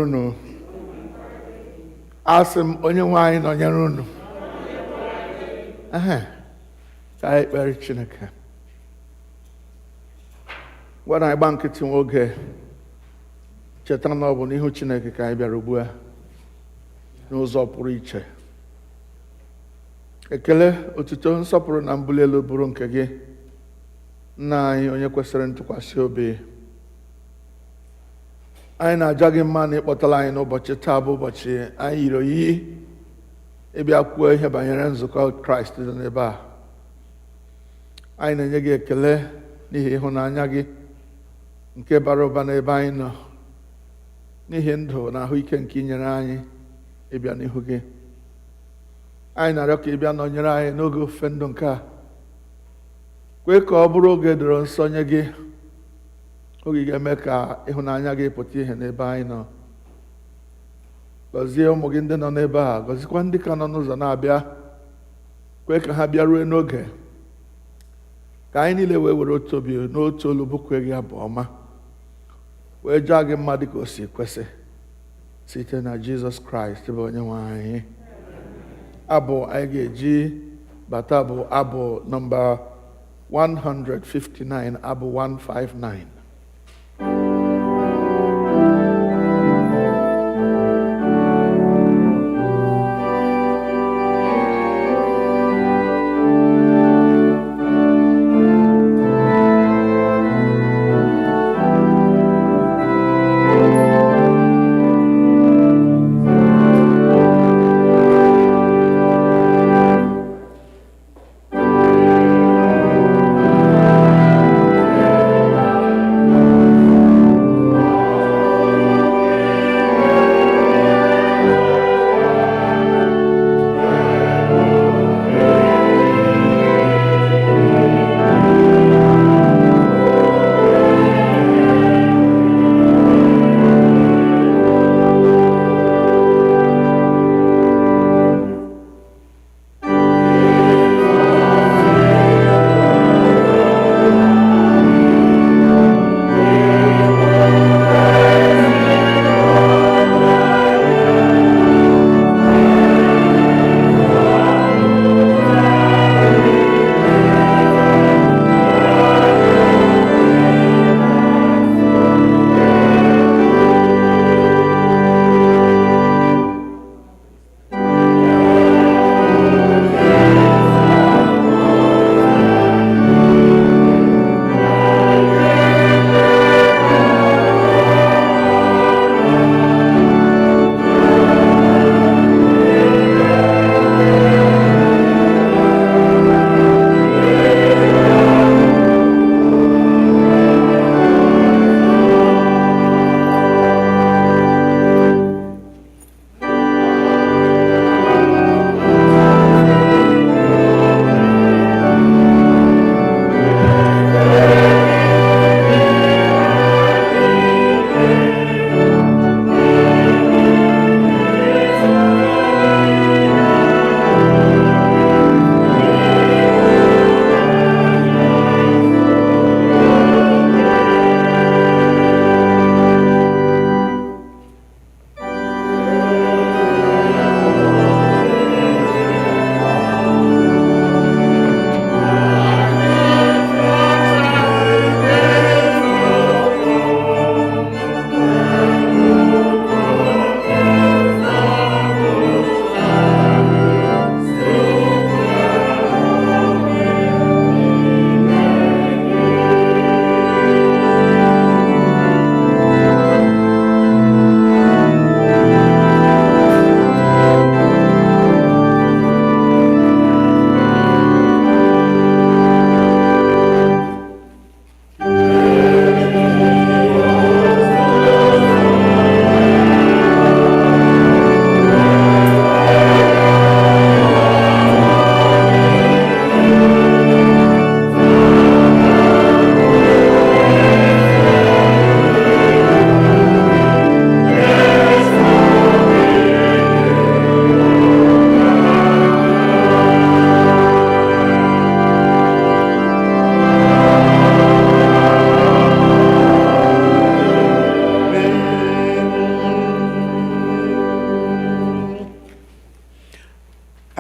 unu asị m Onye-nwe-ayi nọnyere unu. Ka anyị kpere Chineke. Gwara anyị gba nkịtị nwa oge, cheta na ọ bụ n'ihu Chineke ka anyị bịara ugbu a n'ụzọ pụrụ iche. Ekele, otuto, nsọpụrụ na mbuli elu bụrụ nke gị, Nna anyị onye kwesịrị ntụkwasị obi. Anyị na-aja gị mma na ịkpọtala anyị n'ụbọchị taa bụ ụbọchị anyị yiri oyiyi ịbịa kwuo ihe banyere nzukọ Kraịst dị n'ebe a. Anyị na-enye gị ekele n'ihi ịhụnanya gị nke bara ụba n'ebe anyị nọ, n'ihi ndụ na ahụike nke inyere anyị ịbịa n'ihu gị. Anyị na-arịọ ka ịbịa nọnyere anyị n'oge ofufe ndụ nke a. Kwe ka ọ bụrụ oge doro nsọ nye gị, oge ga-eme ka ịhụnanya gị pụta ihe n'ebe anyị nọ. Gọzie ụmụ gị ndị nọ n'ebe a, gọzikwa ndị ka nọ n'ụzọ na-abịa. Kwe ka ha bịaruo n'oge, ka anyị niile wee were otu obi n'otu olu bụkwe gị abụ ọma, wee jaa gị mma dịka o si kwesị, site na Jizọs Kraịst bụ Onye-nwe anyị. Abụ anyị ga-eji bata bụ abụ nọmba 159, abụ 159.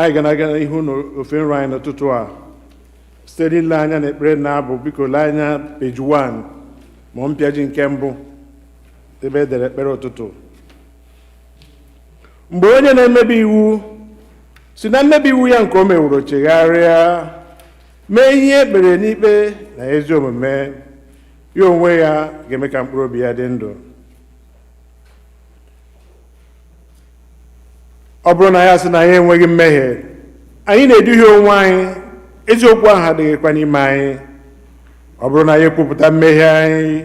anyị ga na-aga ihu n'ofe nrọ anyị n'ụtụtụ a site n'ile anya na ekpere na-abụ. Biko lee anya peji 1 ma mpịaji nke mbụ ebe edere ekpere ụtụtụ. Mgbe onye na-emebi iwu si na mmebi iwu ya nke o meworo chegharịa mee ihe ekpere n'ikpe na ezi omume, ya onwe ya ga-eme ka mkpụrụ obi ya dị ndụ. Ọ bụrụ na ya sị na anyị enweghị mmehie, anyị na-eduhie onwe anyị, eziokwu ahụ adịghịkwa n'ime anyị. Ọ bụrụ na anyị ekwupụta mmehie anyị,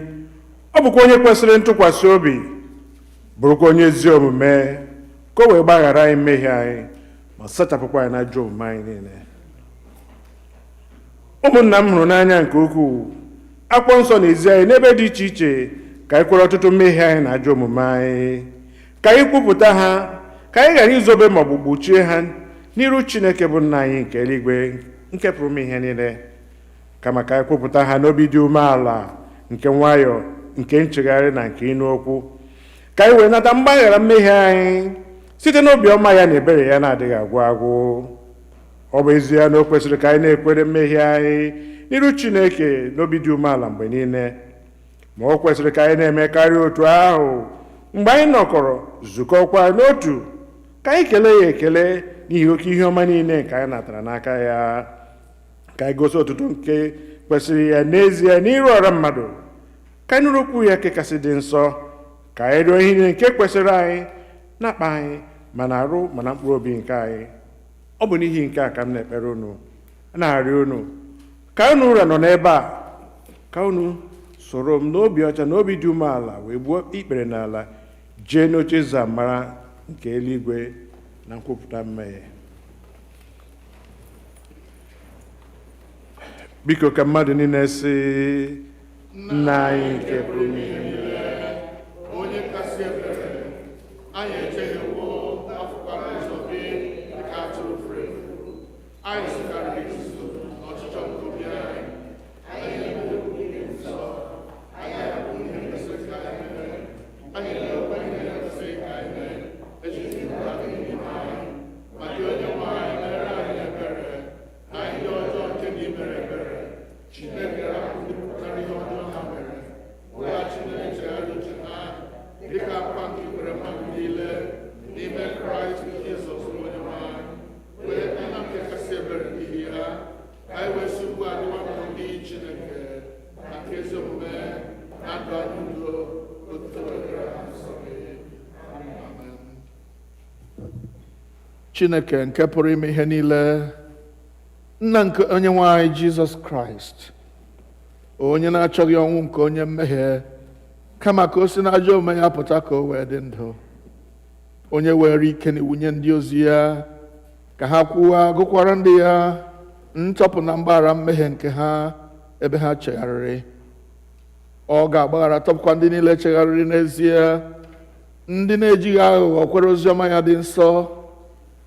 ọ bụkwa onye kwesịrị ntụkwasị obi, bụrụkwa onye ezi omume, ka o wee gbaghara anyị mmehie anyị ma sachapụkwa anyị n'ajọ omume anyị niile. Ụmụnna m hụrụ n'anya nke ukwuu, akwụkwọ nsọ na-ezi anyị n'ebe dị iche iche ka anyị kwere ọtụtụ mmehie anyị na ajọ omume anyị, ka anyị kwupụta ha, ka anyị ghara izobe ma ọ bụ gbochie ha n'iru Chineke bụ nna anyị nke eluigwe, nke pụrụ ime ihe niile, kama ka anyị kwupụta ha n'obi dị umeala, nke nwayọọ, nke nchegharị na nke ịnụ okwu, ka anyị wee nata mgbaghara mmehie anyị site n'obi ọma ya na ebere ya na-adịghị agwụ agwụ. Ọ bụ ezie na o kwesịrị ka anyị na-ekwere mmehie anyị n'iru Chineke n'obi dị umeala mgbe niile, ma o kwesịrị ka anyị na-eme karịa otu ahụ mgbe anyị nọkọrọ zukọkwa n'otu, ka anyị kelee ya ekele n'ihi oke ihe ọma niile nke anyị natara n'aka ya, ka anyị gosi otuto nke kwesịrị ya n'ezie n'iru ọra mmadụ, ka anyị nụrụ okwu ya nke kasị dị nsọ, ka anyị rịọ ihe niile nke kwesịrị anyị na-akpa anyị ma na arụ ma na mkpụrụ obi nke anyị. Ọ bụ n'ihi nke a ka m na-ekpere unu, na-arịọ unu ka unu ụra nọ n'ebe a, ka unu soro m n'obi ọcha na obi dị umeala wee gbuo ikpere n'ala, jee n'oche eze amara nke eluigwe na nkwupụta mmehie. Biko ka mmadụ niile sị, Nna anyị nke pụrụ ime ihe niile, onye kasị ebere, anyị echeghewo afụkwara ụzọ gị dịka atụrụ furu efu. Anyị sikarịrị izuzo n'ọchịchọ nke obi anyị, anyị na-ekwu ihe nsọ, anyị na-ekwu ihe kwesịrị ka anyị mee, anyị na-ekwe ihe kwesịrị ka anyị mee, echiche ụra gị n'ime anyị. Ma gị Onye-nwe anyị mere anyị ebere, anyị ndị ọjọọ nke gị mere ebere. Chineke rapụ ndị pụtara ihe ọjọọ ha mere, weghachi na-echegharị uche ha, dịka akwa nke ikwere mmadụ niile n'ime Kraịst Jizọs Onye-nwe anyị, wee anya nke kasị ebere n'ihi ha, ka anyị wee si ugbu a dịwakwa ndị Chineke na nke ezi omume na ndụ anyị udo, otuto dịrị ha nsọ gị. Amen. Chineke nke pụrụ ime ihe niile, nna nke Onye-nwe anyị Jizọs Kraịst, onye na-achọghị ọnwụ nke onye mmehie, kama ka o si n'ajọ omume ya pụta ka o wee dị ndụ, onye were ike na iwunye ndị ozi ya ka ha kwuwa gụkwara ndị ya ntọpụ na mgbaghara mmehie nke ha ebe ha chegharịrị. Ọ ga-agbaghara tọpụkwa ndị niile chegharịrị n'ezie, ndị na-ejighị aghụghọ kwere oziọma ya dị nsọ.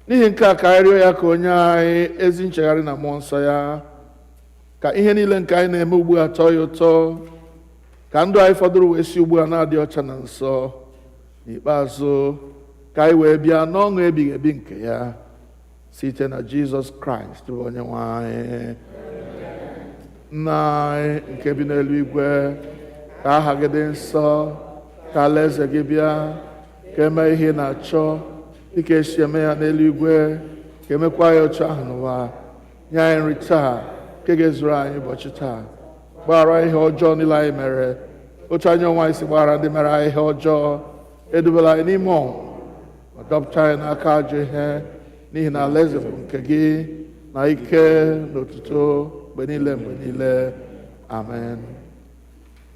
N'ihi nke a ka anyị rịọ ya ka onye anyị ezi nchegharị na mmụọ nsọ ya, ka ihe niile nke anyị na-eme ugbu a tọọ ya ụtọ, ka ndụ anyị fọdụrụ wee si ugbu a na-adị ọcha na nsọ. N'ikpeazụ ka anyị wee bịa n'ọṅụ ebighị ebi nke ya site na Jizọs Kraịst bụ Onye-nwe anyị. Nna anyị nke bi n'eluigwe, ka aha gị dị nsọ, ka alaeze gị bịa, ka eme ihe ị na-achọ dịka esi eme ya n'eluigwe, ka emekwa ya otu ahụ n'ụwa. Nye anyị nri taa nke ga-ezuru anyị ụbọchị taa. Gbaghara ihe ọjọọ niile anyị mere, otu anyị onwe anyị si gbaghara ndị mere anyị ihe ọjọọ. Edubela anyị n'ime ọnwụ, ma dọpụta anyị n'aka ajọ ihe, n'ihi na alaeze bụ nke gị na ike na otuto mgbe niile mgbe niile. Amen.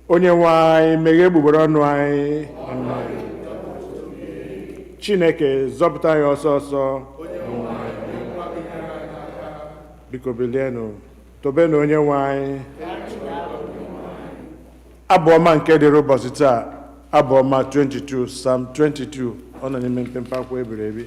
Onye-nwe anyị meghee egbugbere ọnụ anyị. Chineke zọpụta anyị ọsọ ọsọ. Biko bilienụ, tobenụ Onye-nwe anyị. Abụ ọma nke dịrị ụbọchị taa, Abụ ọma 22, Psalm 22, ọ nọ n'ime mpempe akwụkwọ ebiri ebi.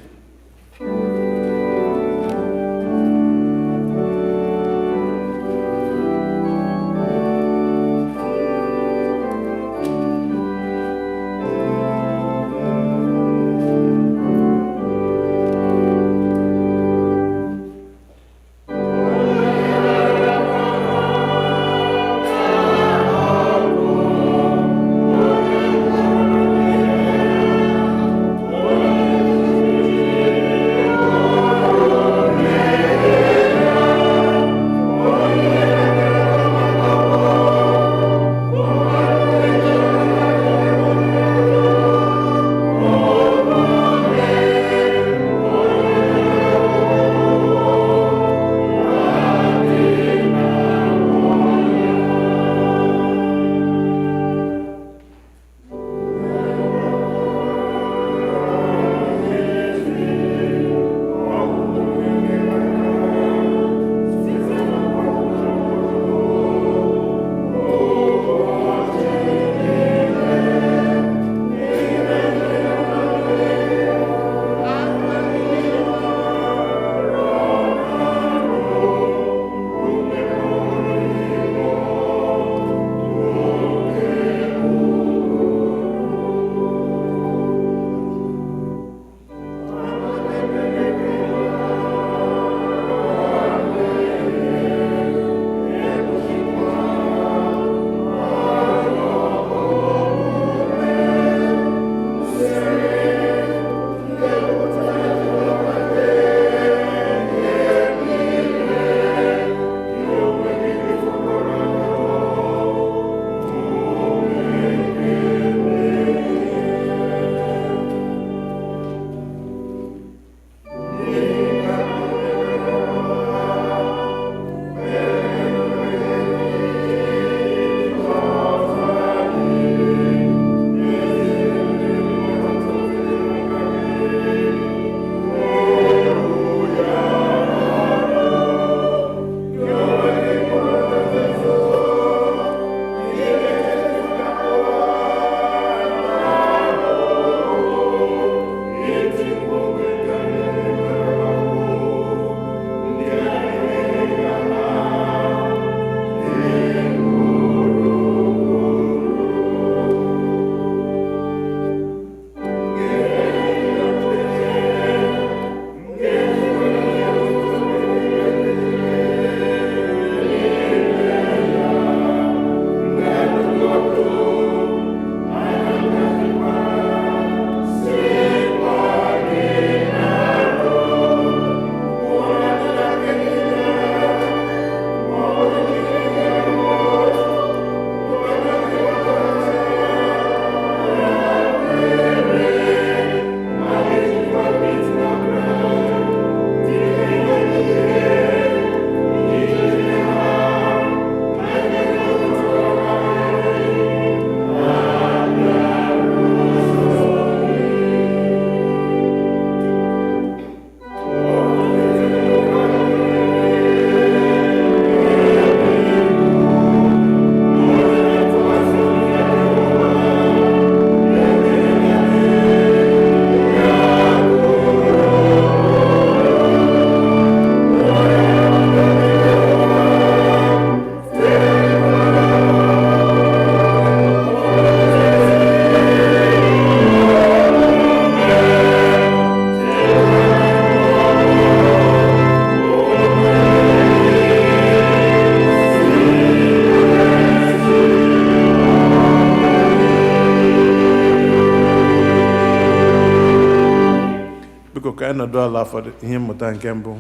nọdụ ala for ihe mmụta nke mbụ.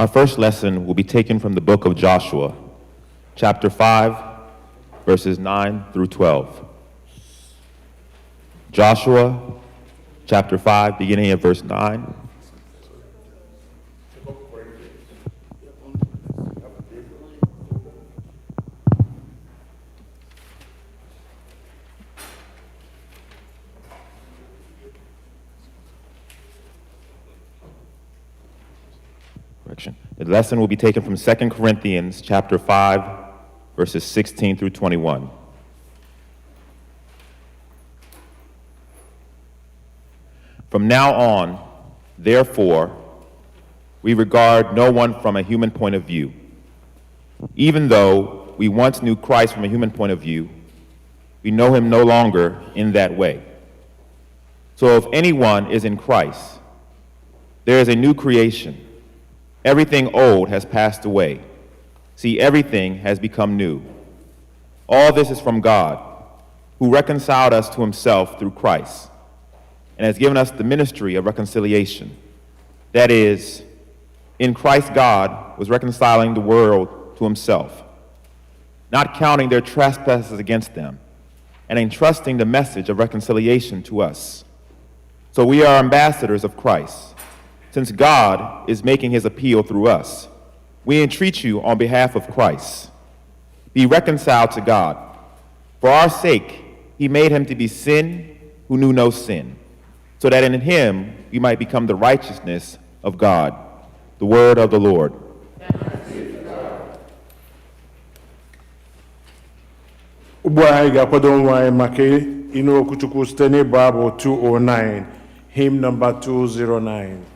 Our first lesson will be taken from the book of Joshua, chapter 5, verses 9 through 12. Joshua, chapter 5, beginning at verse 9. The lesson will be taken from 2 Corinthians chapter 5, verses 16 through 21. From now on, therefore, we regard no one from a human point of view. Even though we once knew Christ from a human point of view, we know him no longer in that way. So if anyone is in Christ, there is a new creation. Everything old has passed away. See, everything has become new. All this is from God, who reconciled us to himself through Christ, and has given us the ministry of reconciliation. That is, in Christ God was reconciling the world to himself, not counting their trespasses against them, and entrusting the message of reconciliation to us. So we are ambassadors of Christ. Since God is making his appeal through us, we entreat you on behalf of Christ. Be reconciled to God. For our sake, he made him to be sin who knew no sin, so that in him we might become the righteousness of God. The word of the Lord. Ugbu a anyị ga-akwado onwe anyị maka ịnụ okwu Chukwu site n'ịbụ abụ 209, hymn number 209.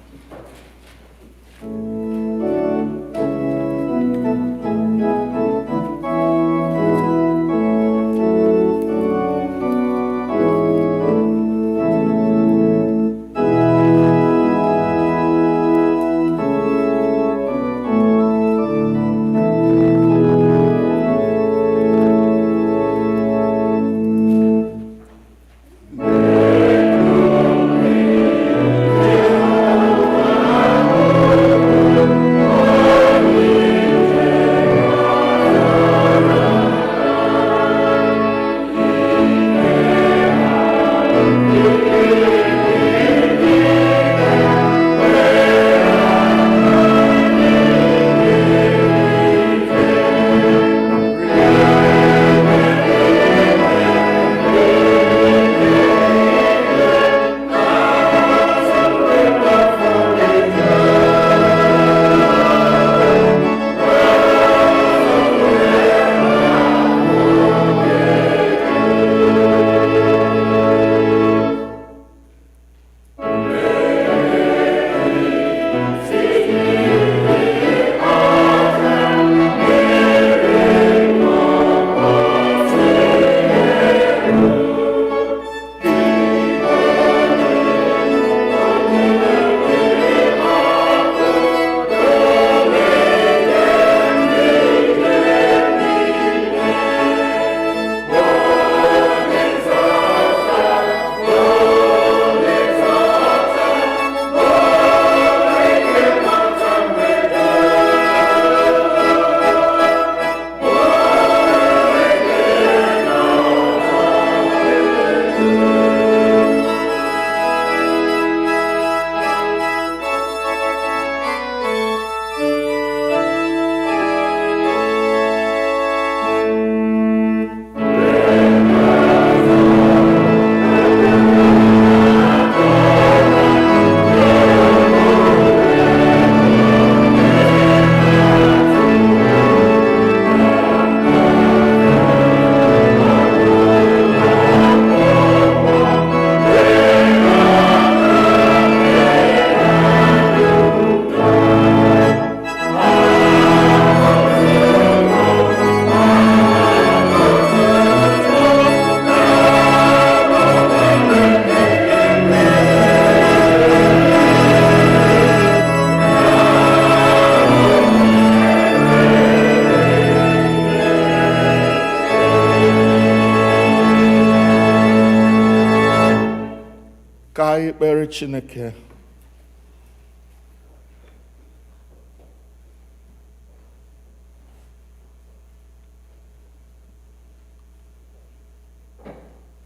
Ka anyị kpere Chineke.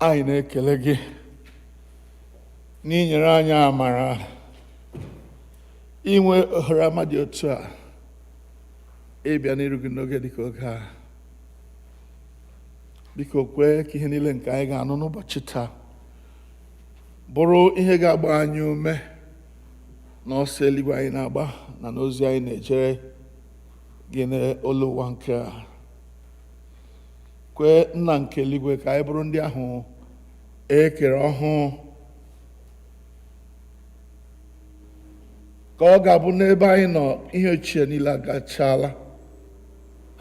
Anyị na-ekele gị n'inyere anyị amara inwe ohere ọma dị otu a ịbịa n'iru gị n'oge dịka oge a. Biko kwee ka ihe niile nke anyị ga-anụ n'ụbọchị taa bụrụ ihe ga-agba anyị ume n'ọsọ eluigwe anyị na-agba na n'ozi anyị na-ejere gị n'olu ụwa nke a. Kwee nna nke eluigwe ka anyị bụrụ ndị ahụ ekere ọhụụ, ka ọ ga-abụ n'ebe anyị nọ ihe ochie niile agachala,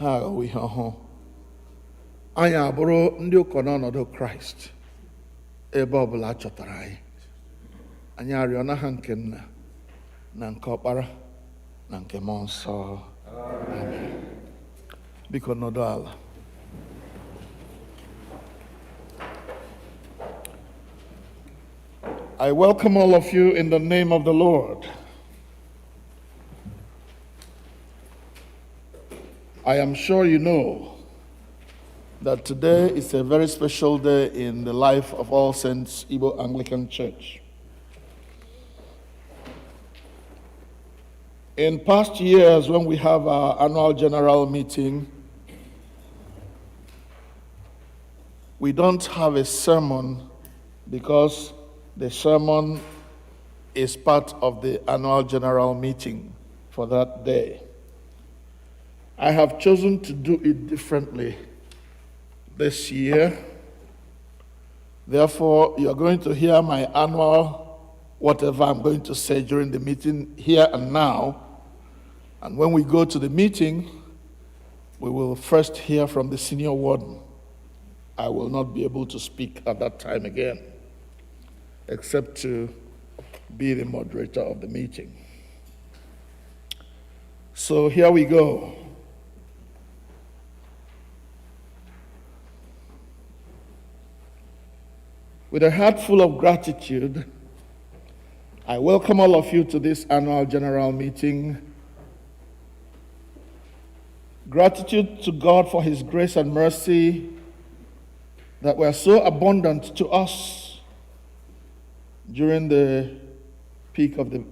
ha aghọwo ihe ọhụụ. Anyị abụrụ ndị ụkọ n'ọnọdụ Kraịst ebe ọbụla a chọtara anyị. Anyị arịọ n'aha nke Nna na nke Ọkpara na nke Mmụọ Nsọ. Amen. Biko nọdụ ala. I welcome all of you in the name of the Lord. I am sure you know that today is a very special day in the life of All Saints Igbo Anglican Church. In past years, when we have our annual general meeting, we don't have a sermon because the sermon is part of the annual general meeting for that day. I have chosen to do it differently this year. Therefore, you are going to hear my annual whatever I'm going to say during the meeting here and now. And when we go to the meeting, we will first hear from the senior warden. I will not be able to speak at that time again, except to be the moderator of the meeting. So here we go. With a heart full of gratitude, I welcome all of you to this annual general meeting. Gratitude to God for His grace and mercy that were so abundant to us during the peak of the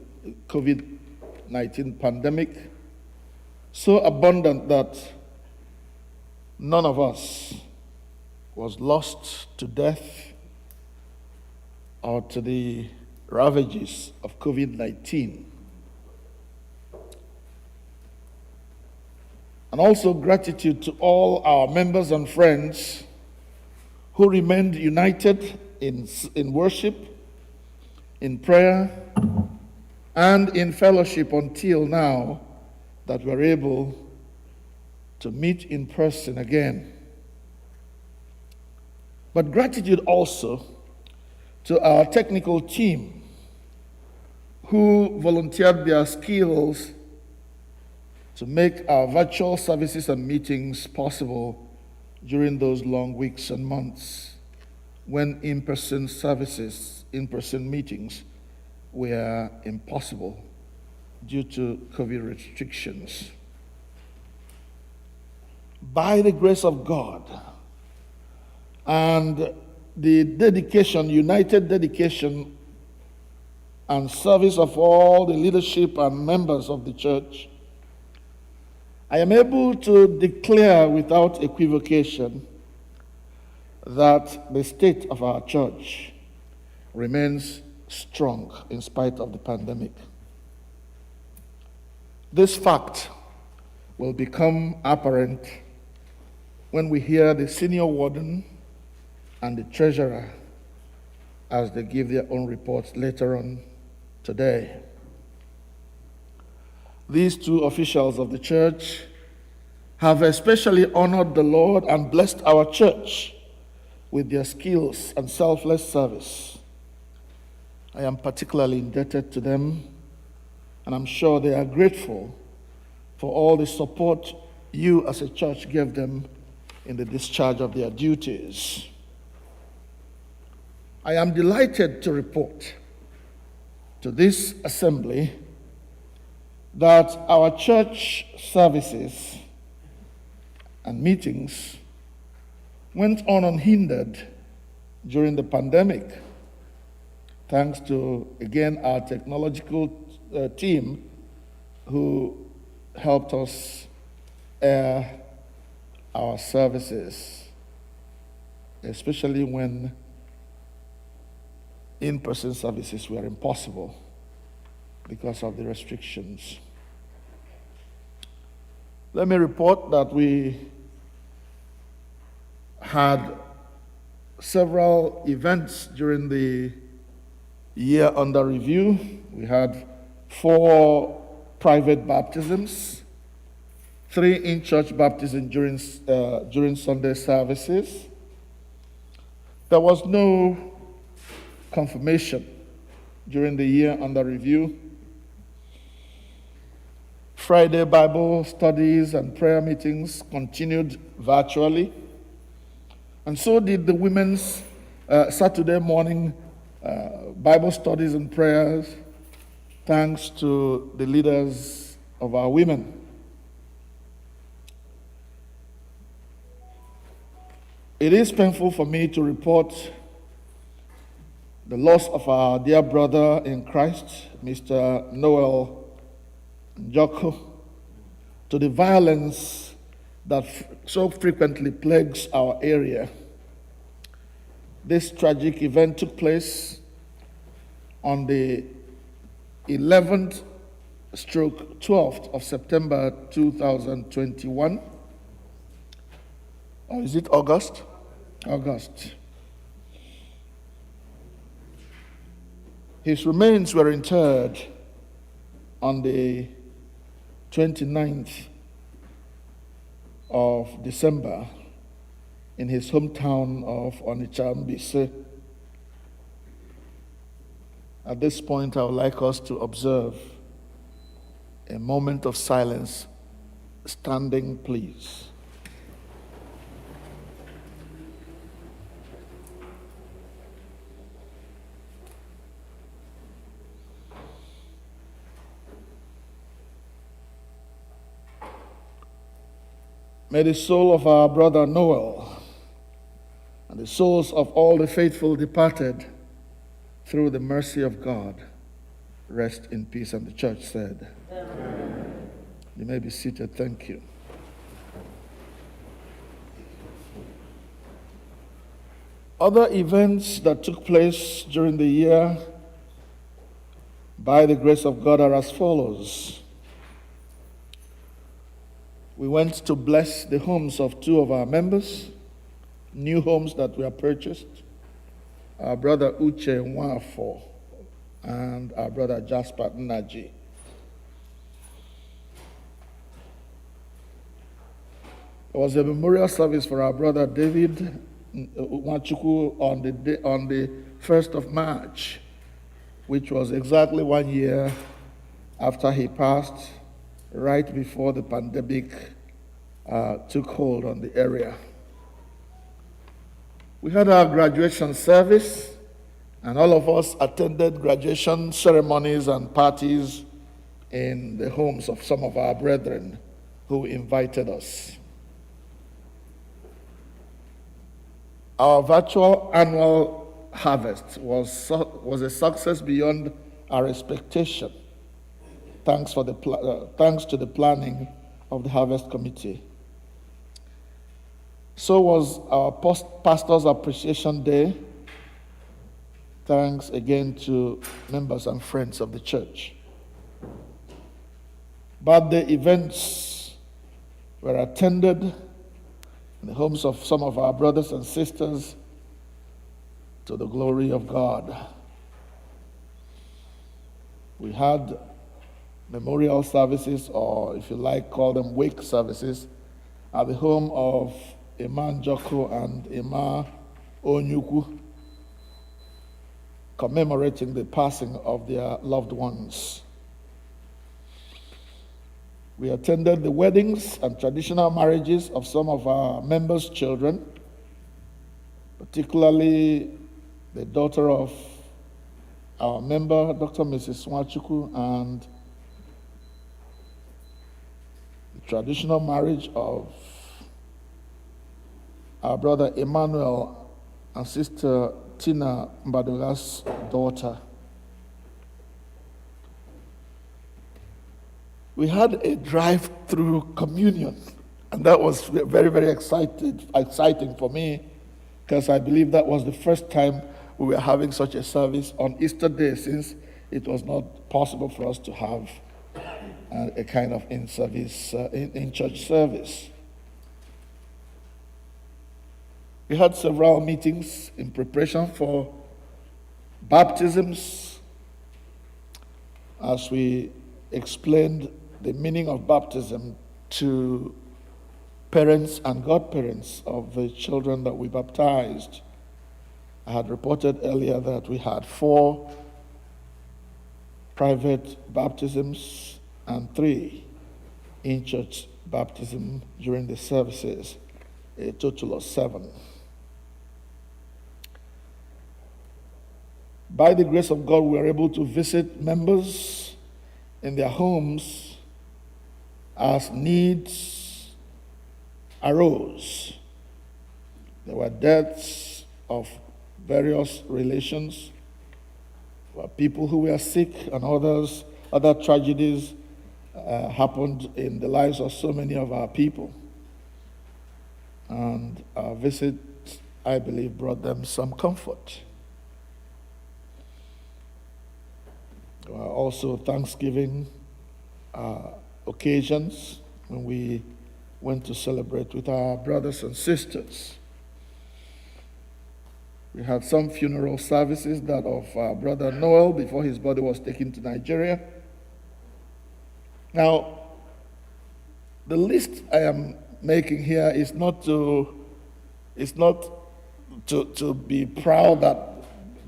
COVID-19 pandemic, so abundant that none of us was lost to death or to the ravages of COVID-19. And also gratitude to all our members and friends who remained united in worship, in prayer, and in fellowship until now that we're able to meet in person again. But gratitude also to our technical team who volunteered their skills to make our virtual services and meetings possible during those long weeks and months when in-person services, in-person meetings were impossible due to COVID restrictions. By the grace of God and the dedication, united dedication and service of all the leadership and members of the church, I am able to declare without equivocation that the state of our church remains strong in spite of the pandemic. This fact will become apparent when we hear the senior warden and the treasurer as they give their own reports later on today. These two officials of the church have especially honored the Lord and blessed our church with their skills and selfless service. I am particularly indebted to them, and I'm sure they are grateful for all the support you as a church gave them in the discharge of their duties. I am delighted to report to this assembly that our church services and meetings went on unhindered during the pandemic, thanks to, again, our technological team who helped us air our services, especially when in-person services were impossible because of the restrictions. Let me report that we had several events during the year under review. We had 4 private baptisms, 3 in-church baptisms during Sunday services. There was no confirmation during the year under review. Friday Bible studies and prayer meetings continued virtually, and so did the women's Saturday morning Bible studies and prayers, thanks to the leaders of our women. It is painful for me to report the loss of our dear brother in Christ, Mr. Noel Njoko, to the violence that so frequently plagues our area. This tragic event took place on the 11th/12th of September 2021. Or is it August? August. His remains were interred on the 29th of December in his hometown of Onitsha, Mbise. At this point, I would like us to observe a moment of silence, standing, please. May the soul of our brother Noel and the souls of all the faithful departed through the mercy of God rest in peace. And the church said, Amen. You may be seated. Thank you. Other events that took place during the year by the grace of God are as follows. We went to bless the homes of 2 of our members, new homes that were purchased, our brother Uche Nwafo and our brother Jasper Naji. There was a memorial service for our brother David Nwachukwu on the 1st of March, which was exactly 1 year after he passed, right before the pandemic took hold on the area. We had our graduation service, and all of us attended graduation ceremonies and parties in the homes of some of our brethren who invited us. Our virtual annual harvest was a success beyond our expectation, thanks to the planning of the Harvest Committee. So was our Pastor's Appreciation Day, thanks again to members and friends of the church. Birthday events were attended in the homes of some of our brothers and sisters to the glory of God. We had memorial services, or if you like, call them wake services, at the home of Emma Njoko and Emma Onyukwu, commemorating the passing of their loved ones. We attended the weddings and traditional marriages of some of our members' children, particularly the daughter of our member, Dr. Mrs. Nwachukwu, and the traditional marriage of our brother Emmanuel and sister Tina Mbadola's daughter. We had a drive-through communion, and that was very, very exciting for me, because I believe that was the first time we were having such a service on Easter Day, since it was not possible for us to have a kind of in-church service. We had several meetings in preparation for baptisms, as we explained the meaning of baptism to parents and godparents of the children that we baptized. I had reported earlier that we had 4 private baptisms and 3 in-church baptisms during the services, a total of 7. By the grace of God, we were able to visit members in their homes as needs arose. There were deaths of various relations, there were people who were sick, and other tragedies happened in the lives of so many of our people. And our visit, I believe, brought them some comfort. There were also Thanksgiving occasions when we went to celebrate with our brothers and sisters. We had some funeral services, that of our brother Noel before his body was taken to Nigeria. Now, the list I am making here is not to be proud that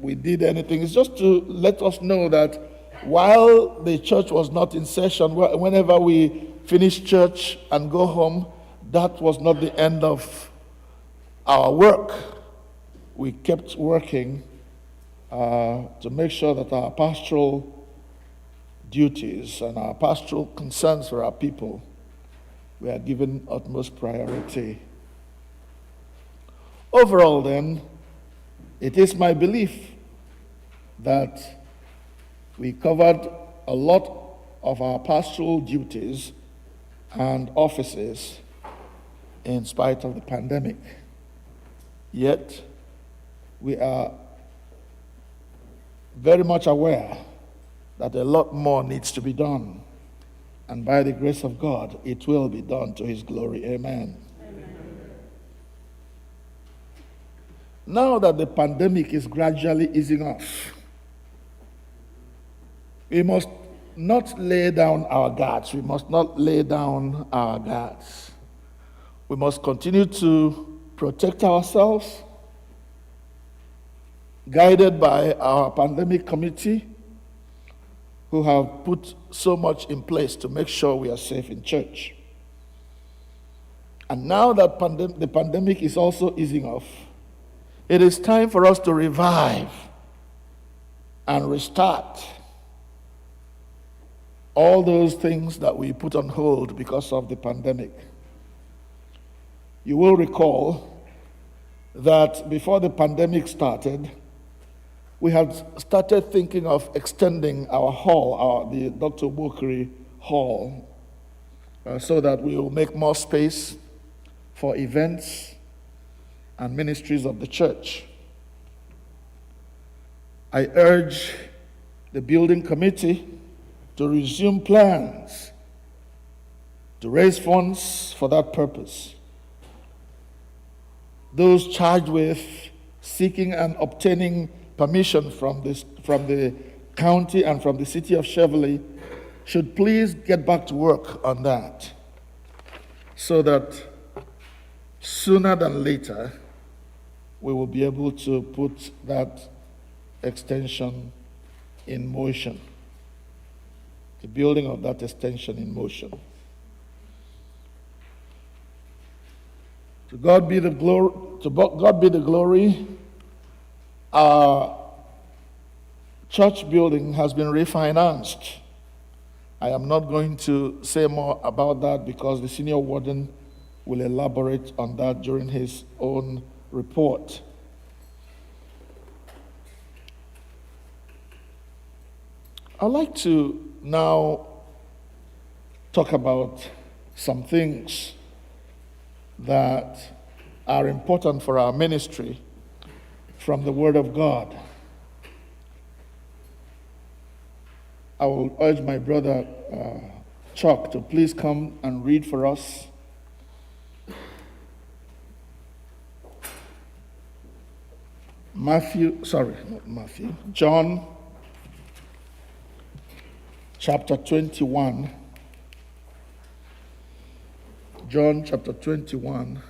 we did anything. It's just to let us know that while the church was not in session, whenever we finish church and go home, that was not the end of our work. We kept working to make sure that our pastoral duties and our pastoral concerns for our people were given utmost priority. Overall, then, it is my belief that we covered a lot of our pastoral duties and offices in spite of the pandemic. Yet, we are very much aware that a lot more needs to be done. And by the grace of God, it will be done to His glory. Amen. Now that the pandemic is gradually easing off, we must not lay down our guards. We must not lay down our guards. We must continue to protect ourselves, guided by our pandemic committee, who have put so much in place to make sure we are safe in church. And now that the pandemic is also easing off, it is time for us to revive and restart all those things that we put on hold because of the pandemic. You will recall that before the pandemic started, we had started thinking of extending our hall, the Dr. Bokri Hall, so that we will make more space for events and ministries of the church. I urge the building committee to resume plans to raise funds for that purpose. Those charged with seeking and obtaining permission from the county and from the city of Cheverly should please get back to work on that, so that sooner than later we will be able to put that extension in motion, the building of that extension in motion. To God be the glory. Our church building has been refinanced. I am not going to say more about that because the senior warden will elaborate on that during his own report. I'd like to now talk about some things that are important for our ministry from the Word of God. I will urge my brother Chuck to please come and read for us John chapter 21. John chapter 21.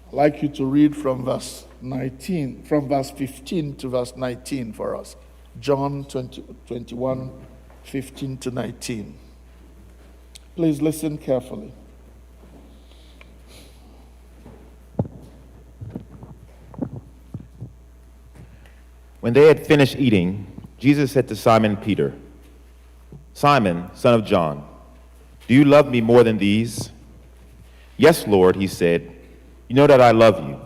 I'd like you to read from verse 15 to verse 19 for us. John 21, 15 to 19. Please listen carefully. When they had finished eating, Jesus said to Simon Peter, "Simon, son of John, do you love me more than these?" "Yes, Lord," he said, "you know that I love you."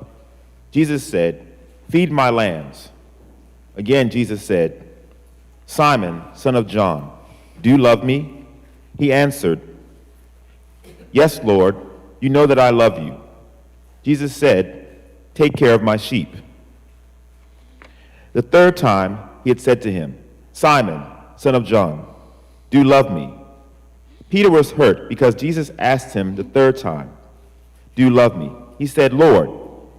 Jesus said, "Feed my lambs." Again, Jesus said, "Simon, son of John, do you love me?" He answered, "Yes, Lord, you know that I love you." Jesus said, "Take care of my sheep." The third time he had said to him, "Simon, son of John, do you love me?" Peter was hurt because Jesus asked him the third time, "Do you love me?" He said, "Lord,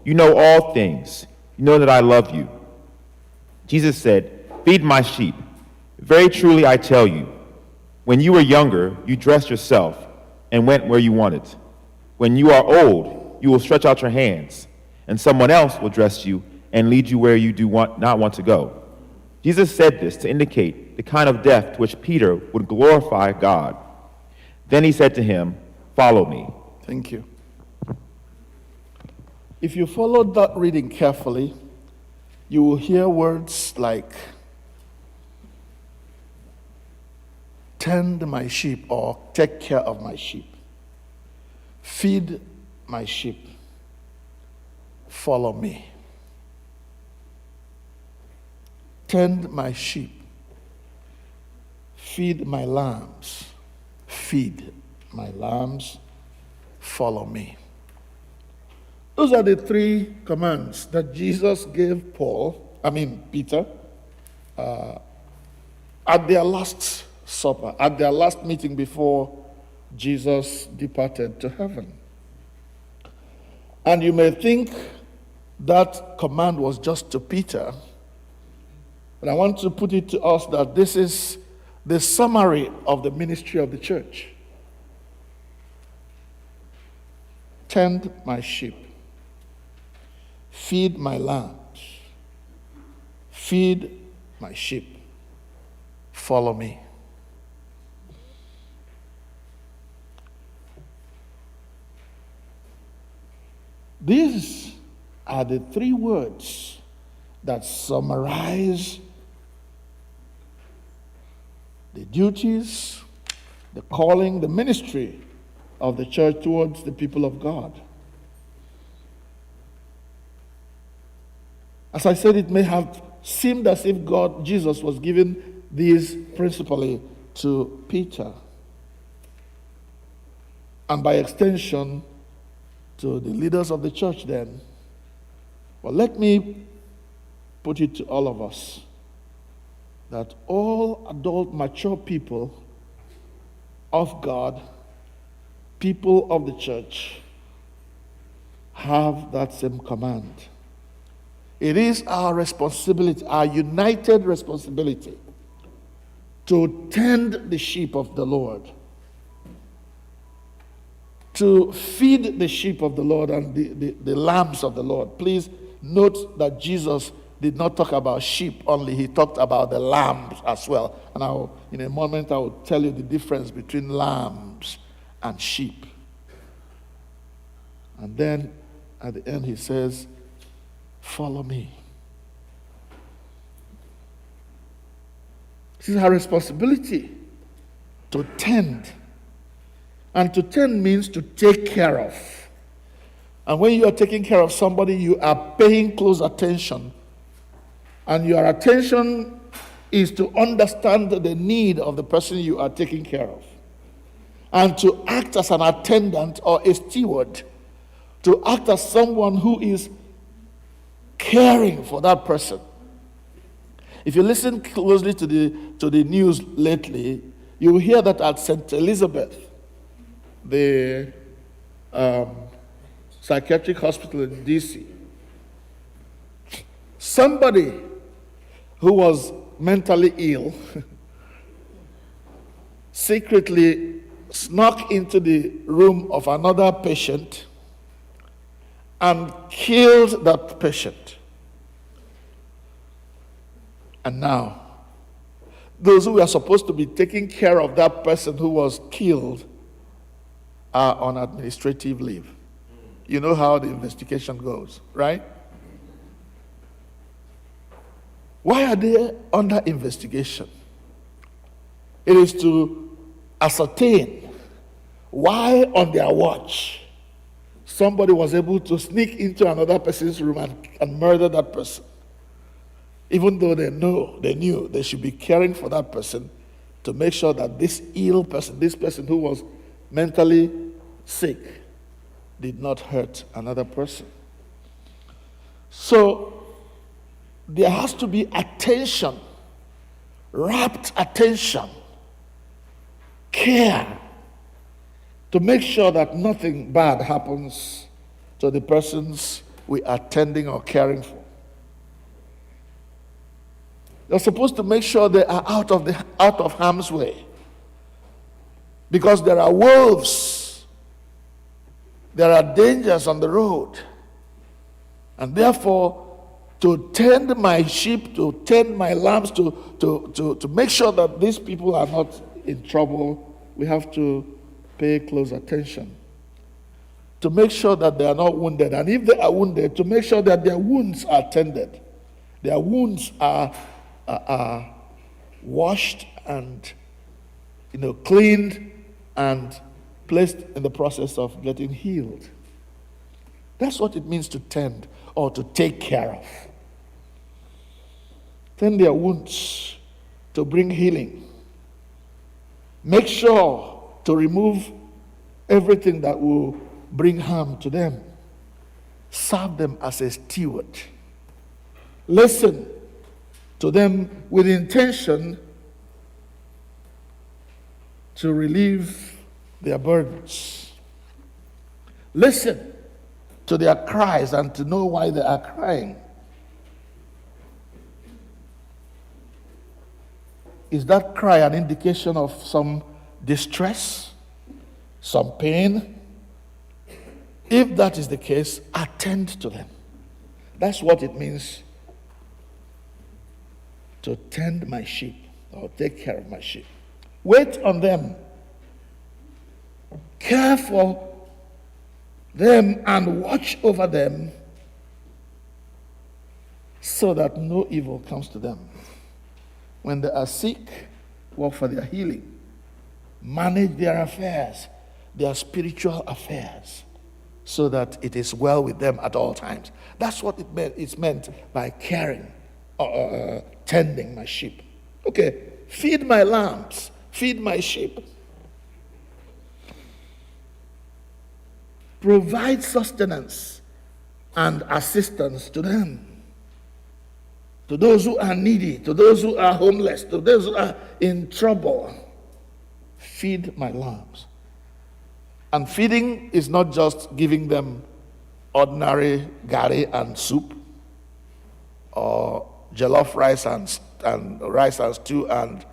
you know all things. You know that I love you." Jesus said, "Feed my sheep. Very truly I tell you, when you were younger, you dressed yourself and went where you wanted. When you are old, you will stretch out your hands, and someone else will dress you and lead you where you do not want to go." Jesus said this to indicate the kind of death to which Peter would glorify God. Then he said to him, "Follow me." Thank you. If you followed that reading carefully, you will hear words like tend my sheep or take care of my sheep, feed my sheep, follow me. Tend my sheep, feed my lambs, feed my lambs, follow me. Those are the three commands that Jesus gave Peter, at their last supper, at their last meeting before Jesus departed to heaven. And you may think that command was just to Peter, but I want to put it to us that this is the summary of the ministry of the church. Tend my sheep, feed my lambs, feed my sheep, follow me. These are the three words that summarize the duties, the calling, the ministry of the church towards the people of God. As I said, it may have seemed as if Jesus was giving these principally to Peter, and by extension to the leaders of the church then. But let me put it to all of us that all adult, mature people of God, people of the church, have that same command. It is our responsibility, our united responsibility, to tend the sheep of the Lord, to feed the sheep of the Lord and the lambs of the Lord. Please note that Jesus did not talk about sheep only, he talked about the lambs as well. And in a moment I will tell you the difference between lambs and sheep. And then at the end he says, follow me. This is our responsibility to tend. And to tend means to take care of. And when you are taking care of somebody, you are paying close attention. And your attention is to understand the need of the person you are taking care of. And to act as an attendant or a steward. To act as someone who is caring for that person. If you listen closely to the news lately, you will hear that at St. Elizabeth, the psychiatric hospital in D.C., somebody who was mentally ill secretly snuck into the room of another patient and killed that patient. And now, those who are supposed to be taking care of that person who was killed are on administrative leave. You know how the investigation goes, right? Why are they under investigation? It is to ascertain why on their watch somebody was able to sneak into another person's room and murder that person. Even though they knew they should be caring for that person to make sure that this ill person, this person who was mentally sick, did not hurt another person. So there has to be attention, rapt attention, care, to make sure that nothing bad happens to the persons we are tending or caring for. They're supposed to make sure they are out of harm's way. Because there are wolves, there are dangers on the road. And therefore, to tend my sheep, to tend my lambs, to make sure that these people are not in trouble, we have to pay close attention. To make sure that they are not wounded. And if they are wounded, to make sure that their wounds are tended. Their wounds are washed and cleaned and placed in the process of getting healed. That's what it means to tend or to take care of. Tend their wounds to bring healing. Make sure to remove everything that will bring harm to them. Serve them as a steward. Listen to them with intention to relieve their burdens. Listen to their cries and to know why they are crying. Is that cry an indication of some distress, some pain? If that is the case, attend to them. That's what it means to tend my sheep or take care of my sheep. Wait on them. Care for them and watch over them so that no evil comes to them. When they are sick, work for their healing. Manage their affairs, their spiritual affairs, so that it is well with them at all times. That's what it's meant by caring, tending my sheep. Okay, feed my lambs, feed my sheep. Provide sustenance and assistance to them. To those who are needy, to those who are homeless, to those who are in trouble. Feed my lambs. And feeding is not just giving them ordinary gari and soup, or jollof rice and rice and stew and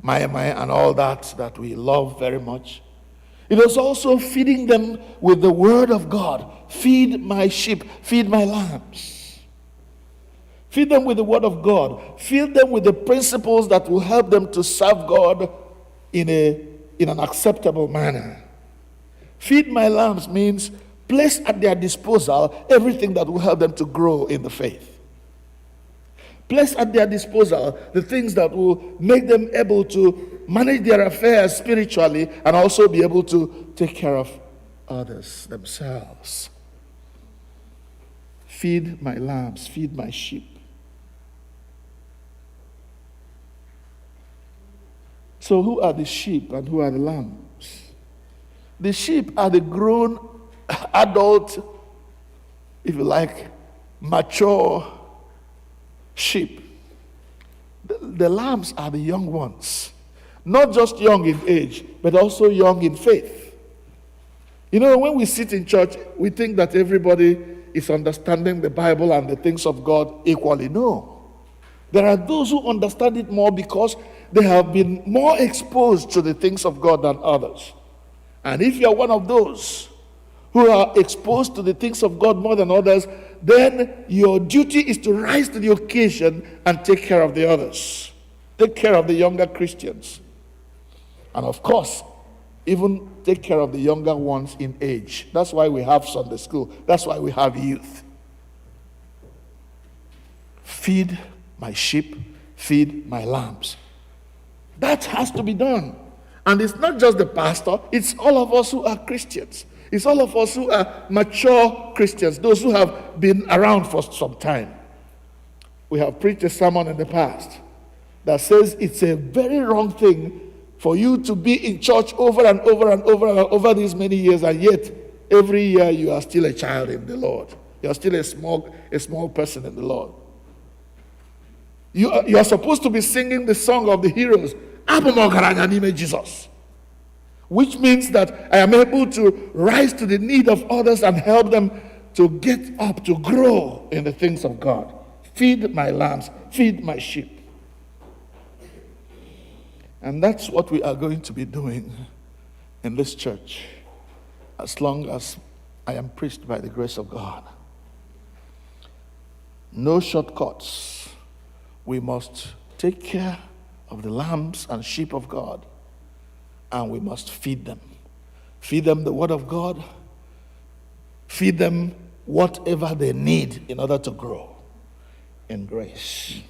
ma-obu and all that we love very much. It is also feeding them with the word of God. Feed my sheep, feed my lambs. Feed them with the word of God. Feed them with the principles that will help them to serve God in an acceptable manner. Feed my lambs means place at their disposal everything that will help them to grow in the faith. Place at their disposal the things that will make them able to manage their affairs spiritually and also be able to take care of others themselves. Feed my lambs, feed my sheep. So who are the sheep and who are the lambs? The sheep are the grown, adult, if you like, mature sheep. The lambs are the young ones. Not just young in age, but also young in faith. You know, when we sit in church, we think that everybody is understanding the Bible and the things of God equally. No. There are those who understand it more because they have been more exposed to the things of God than others. And if you are one of those who are exposed to the things of God more than others, then your duty is to rise to the occasion and take care of the others. Take care of the younger Christians. And of course, even take care of the younger ones in age. That's why we have Sunday school. That's why we have youth. Feed my sheep, feed my lambs. That has to be done. And it's not just the pastor, it's all of us who are Christians. It's all of us who are mature Christians, those who have been around for some time. We have preached a sermon in the past that says it's a very wrong thing for you to be in church over and over and over and over these many years, and yet every year you are still a child in the Lord. You are still a small person in the Lord. You are supposed to be singing the song of the heroes, Jesus, which means that I am able to rise to the need of others and help them to get up, to grow in the things of God. Feed my lambs, feed my sheep. And that's what we are going to be doing in this church as long as I am preached by the grace of God. No shortcuts. We must take care of the lambs and sheep of God, and we must feed them. Feed them the word of God. Feed them whatever they need in order to grow in grace.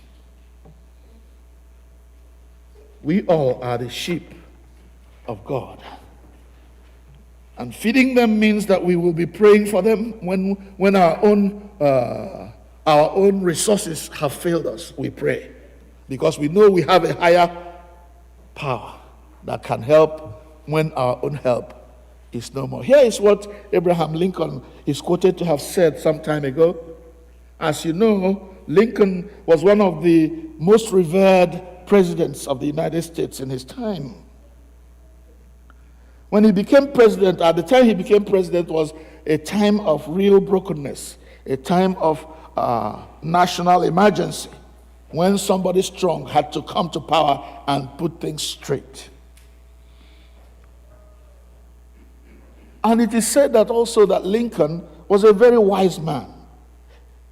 We all are the sheep of God. And feeding them means that we will be praying for them when our own resources have failed us. We pray because we know we have a higher power that can help when our own help is no more. Here is what Abraham Lincoln is quoted to have said some time ago. As you know, Lincoln was one of the most revered presidents of the United States in his time. When he became president, at the time he became president was a time of real brokenness, a time of national emergency, when somebody strong had to come to power and put things straight. And it is said that also that Lincoln was a very wise man,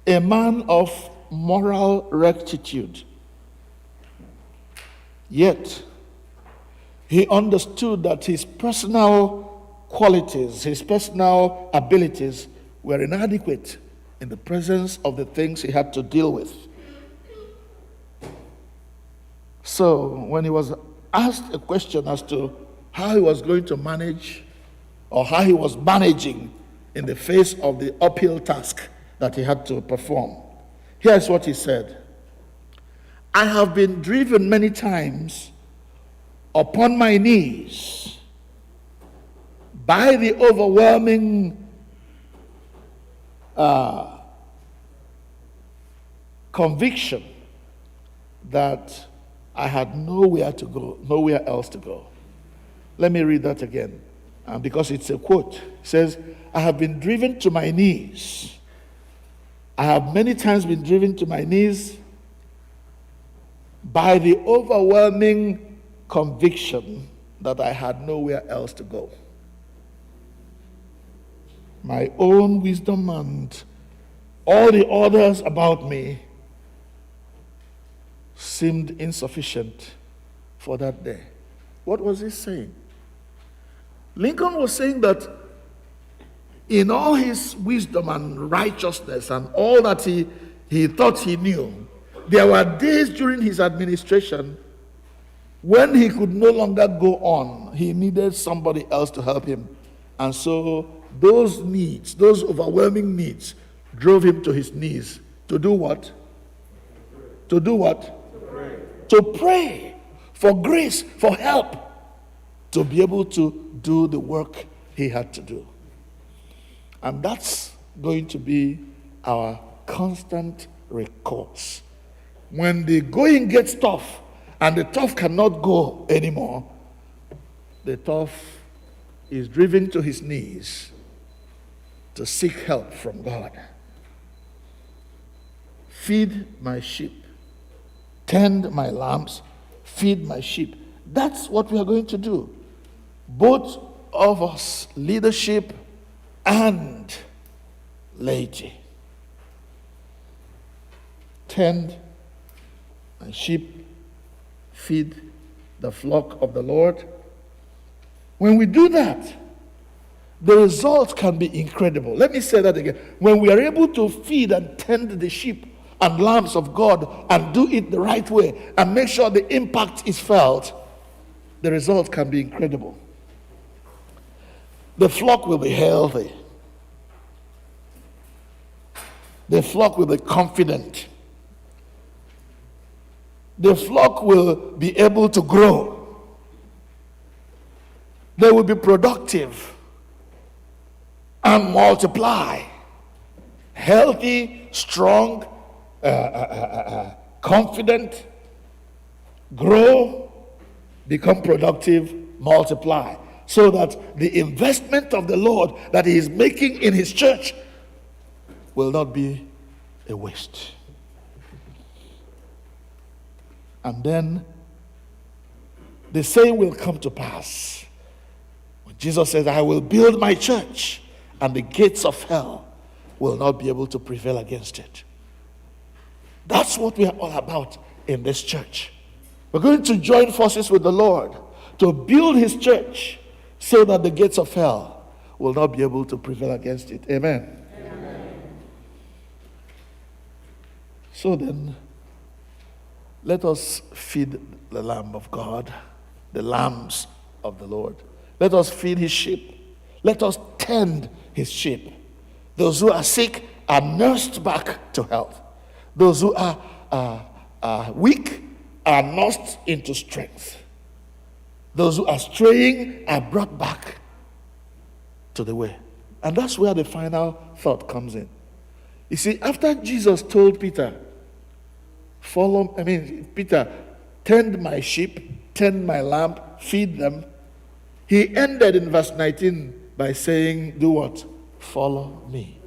a man of moral rectitude. Yet, he understood that his personal qualities, his personal abilities were inadequate in the presence of the things he had to deal with. So, when he was asked a question as to how he was going to manage or how he was managing in the face of the uphill task that he had to perform, here's what he said. I have been driven many times upon my knees by the overwhelming conviction that I had nowhere to go, nowhere else to go. Let me read that again, because it's a quote. It says, I have been driven to my knees. I have many times been driven to my knees by the overwhelming conviction that I had nowhere else to go. My own wisdom and all the others about me seemed insufficient for that day. What was he saying? Lincoln was saying that in all his wisdom and righteousness and all that he thought he knew, there were days during his administration when he could no longer go on. He needed somebody else to help him. And so those needs, those overwhelming needs, drove him to his knees. To do what? To do what? To pray for grace, for help, to be able to do the work he had to do. And that's going to be our constant recourse. When the going gets tough and the tough cannot go anymore, the tough is driven to his knees to seek help from God. Feed my sheep, tend my lambs, feed my sheep. That's what we are going to do. Both of us, leadership and laity. Tend my sheep, feed the flock of the Lord. When we do that, the results can be incredible. Let me say that again. When we are able to feed and tend the sheep and lambs of God and do it the right way and make sure the impact is felt, the results can be incredible. The flock will be healthy. The flock will be confident. The flock will be able to grow. They will be productive and multiply. Healthy, strong, confident, grow, become productive, multiply. So that the investment of the Lord that he is making in his church will not be a waste. And then the same will come to pass. When Jesus says, I will build my church, and the gates of hell will not be able to prevail against it. That's what we are all about in this church. We're going to join forces with the Lord to build his church so that the gates of hell will not be able to prevail against it. Amen. Amen. So then, let us feed the Lamb of God, the lambs of the Lord. Let us feed his sheep. Let us tend his sheep. Those who are sick are nursed back to health. Those who are weak are nursed into strength. Those who are straying are brought back to the way. And that's where the final thought comes in. You see, after Jesus told Peter, Peter, tend my sheep, tend my lamb, feed them. He ended in verse 19 by saying, do what? Follow me.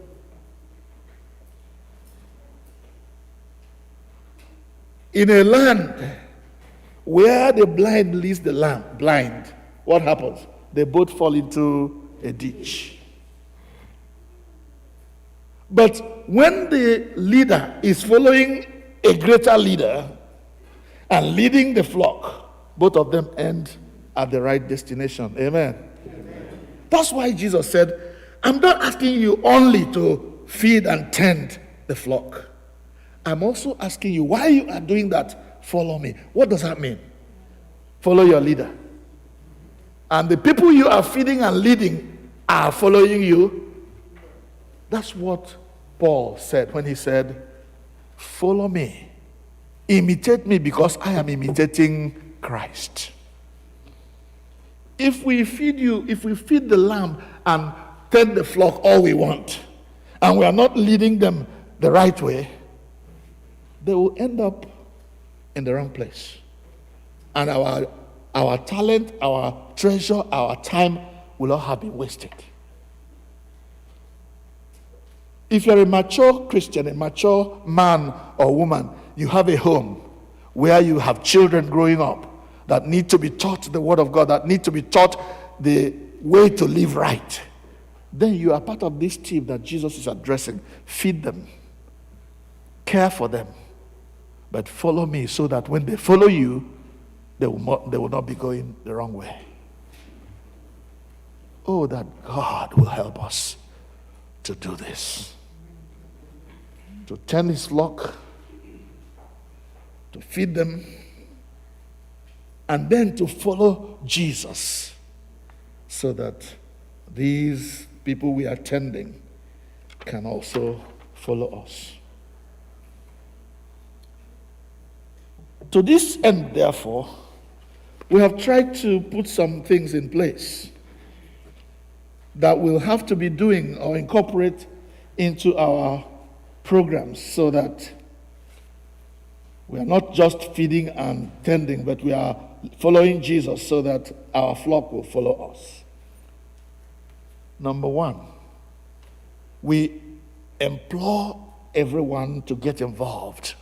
In a land where the blind leads the lamb blind, what happens? They both fall into a ditch. But when the leader is following a greater leader and leading the flock, both of them end at the right destination. Amen. Amen. That's why Jesus said, I'm not asking you only to feed and tend the flock. I'm also asking you, why you are doing that, follow me. What does that mean? Follow your leader. And the people you are feeding and leading are following you. That's what Paul said when he said, follow me. Imitate me because I am imitating Christ. If we feed the lamb and tend the flock all we want, and we are not leading them the right way, they will end up in the wrong place. And our talent, our treasure, our time will all have been wasted. If you're a mature Christian, a mature man or woman, you have a home where you have children growing up that need to be taught the word of God, that need to be taught the way to live right, then you are part of this team that Jesus is addressing. Feed them. Care for them. But follow me so that when they follow you, they will not be going the wrong way. Oh, that God will help us to do this. To tend his flock, to feed them, and then to follow Jesus so that these people we are tending can also follow us. To this end, therefore, we have tried to put some things in place that we'll have to be doing or incorporate into our programs so that we are not just feeding and tending, but we are following Jesus so that our flock will follow us. Number one, we implore everyone to get involved.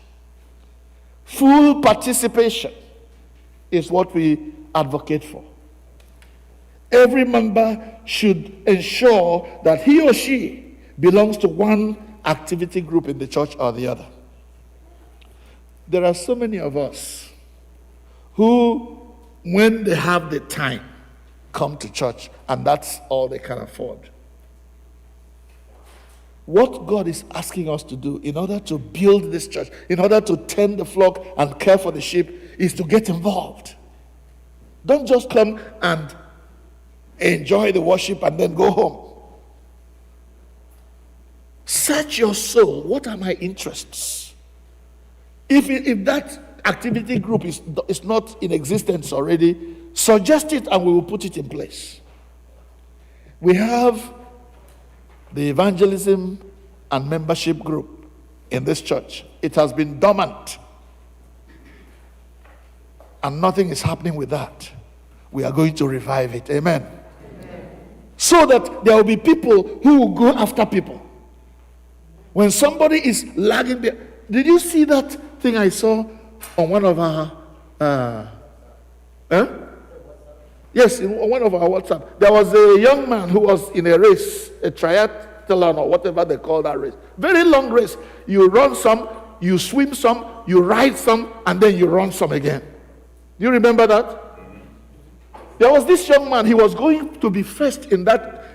Full participation is what we advocate for. Every member should ensure that he or she belongs to one activity group in the church or the other. There are so many of us who, when they have the time, come to church, and that's all they can afford. What God is asking us to do in order to build this church, in order to tend the flock and care for the sheep, is to get involved. Don't just come and enjoy the worship and then go home. Search your soul. What are my interests? If that activity group is not in existence already, suggest it and we will put it in place. We have the evangelism and membership group in this church. It has been dormant, and nothing is happening with that. We are going to revive it. Amen. So that there will be people who will go after people. When somebody is lagging behind. Did you see that thing I saw on one of our Yes, in one of our WhatsApp. There was a young man who was in a race, a triathlon or whatever they call that race. Very long race. You run some, you swim some, you ride some, and then you run some again. Do you remember that? There was this young man. He was going to be first in that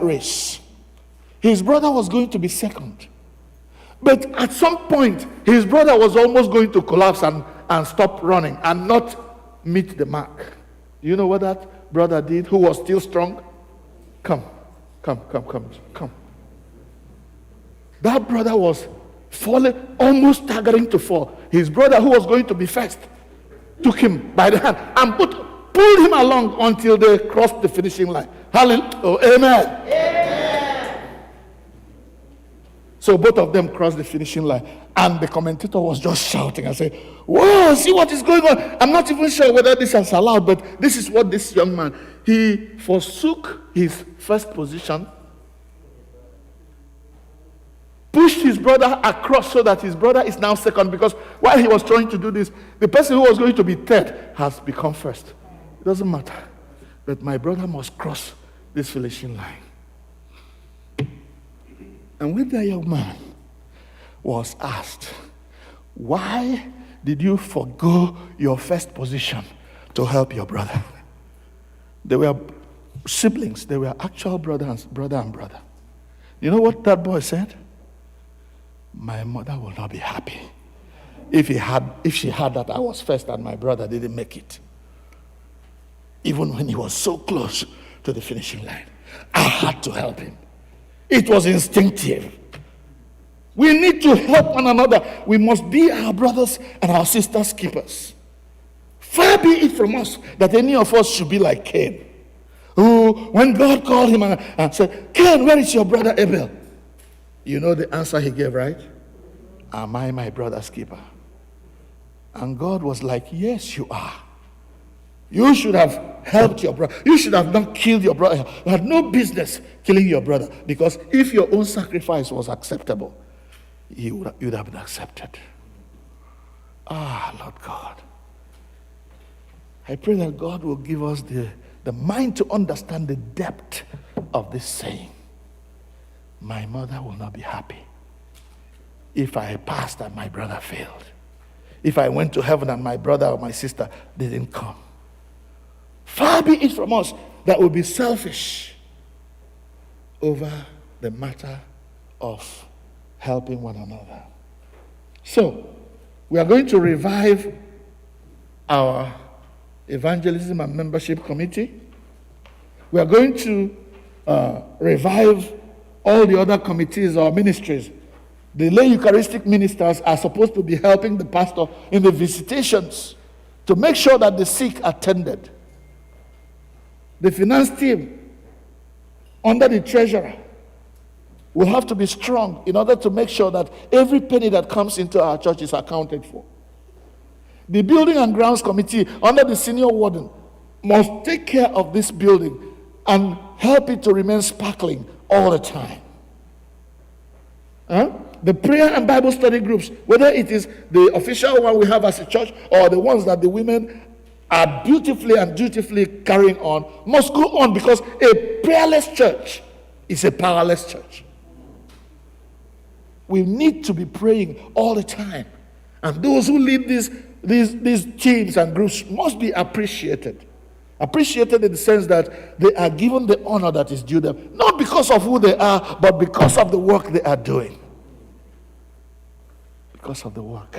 race. His brother was going to be second. But at some point, his brother was almost going to collapse and stop running and not meet the mark. You know what that brother did, who was still strong? Come. That brother was falling, almost staggering to fall. His brother, who was going to be first, took him by the hand and pulled him along until they crossed the finishing line. Hallelujah. Oh, amen. Amen. So both of them crossed the finishing line, and the commentator was just shouting and saying, "Whoa, see what is going on." I'm not even sure whether this is allowed, but this is what this young man, he forsook his first position, pushed his brother across so that his brother is now second, because while he was trying to do this, the person who was going to be third has become first. It doesn't matter. But my brother must cross this finishing line. And when the young man was asked, "Why did you forgo your first position to help your brother?" They were siblings. They were actual brother and brother. You know what that boy said? "My mother will not be happy if she had that I was first and my brother didn't make it. Even when he was so close to the finishing line, I had to help him. It was instinctive." We need to help one another. We must be our brothers and our sisters' keepers. Far be it from us that any of us should be like Cain, who, when God called him and said, "Cain, where is your brother Abel?" You know the answer he gave, right? "Am I my brother's keeper?" And God was like, "Yes, you are. You should have helped your brother. You should have not killed your brother. You had no business killing your brother, because if your own sacrifice was acceptable, you would have been accepted." Lord God, I pray that God will give us the mind to understand the depth of this saying. My mother will not be happy if I passed and my brother failed. If I went to heaven and my brother or my sister didn't come. Far be it from us that will be selfish over the matter of helping one another. So, we are going to revive our evangelism and membership committee. We are going to revive all the other committees or ministries. The lay Eucharistic ministers are supposed to be helping the pastor in the visitations to make sure that the sick are tended. The finance team, under the treasurer, will have to be strong in order to make sure that every penny that comes into our church is accounted for. The building and grounds committee, under the senior warden, must take care of this building and help it to remain sparkling all the time. The prayer and Bible study groups, whether it is the official one we have as a church or the ones that the women are beautifully and dutifully carrying on, must go on, because a prayerless church is a powerless church. We need to be praying all the time. And those who lead these teams and groups must be appreciated. Appreciated in the sense that they are given the honor that is due them, not because of who they are, but because of the work they are doing. Because of the work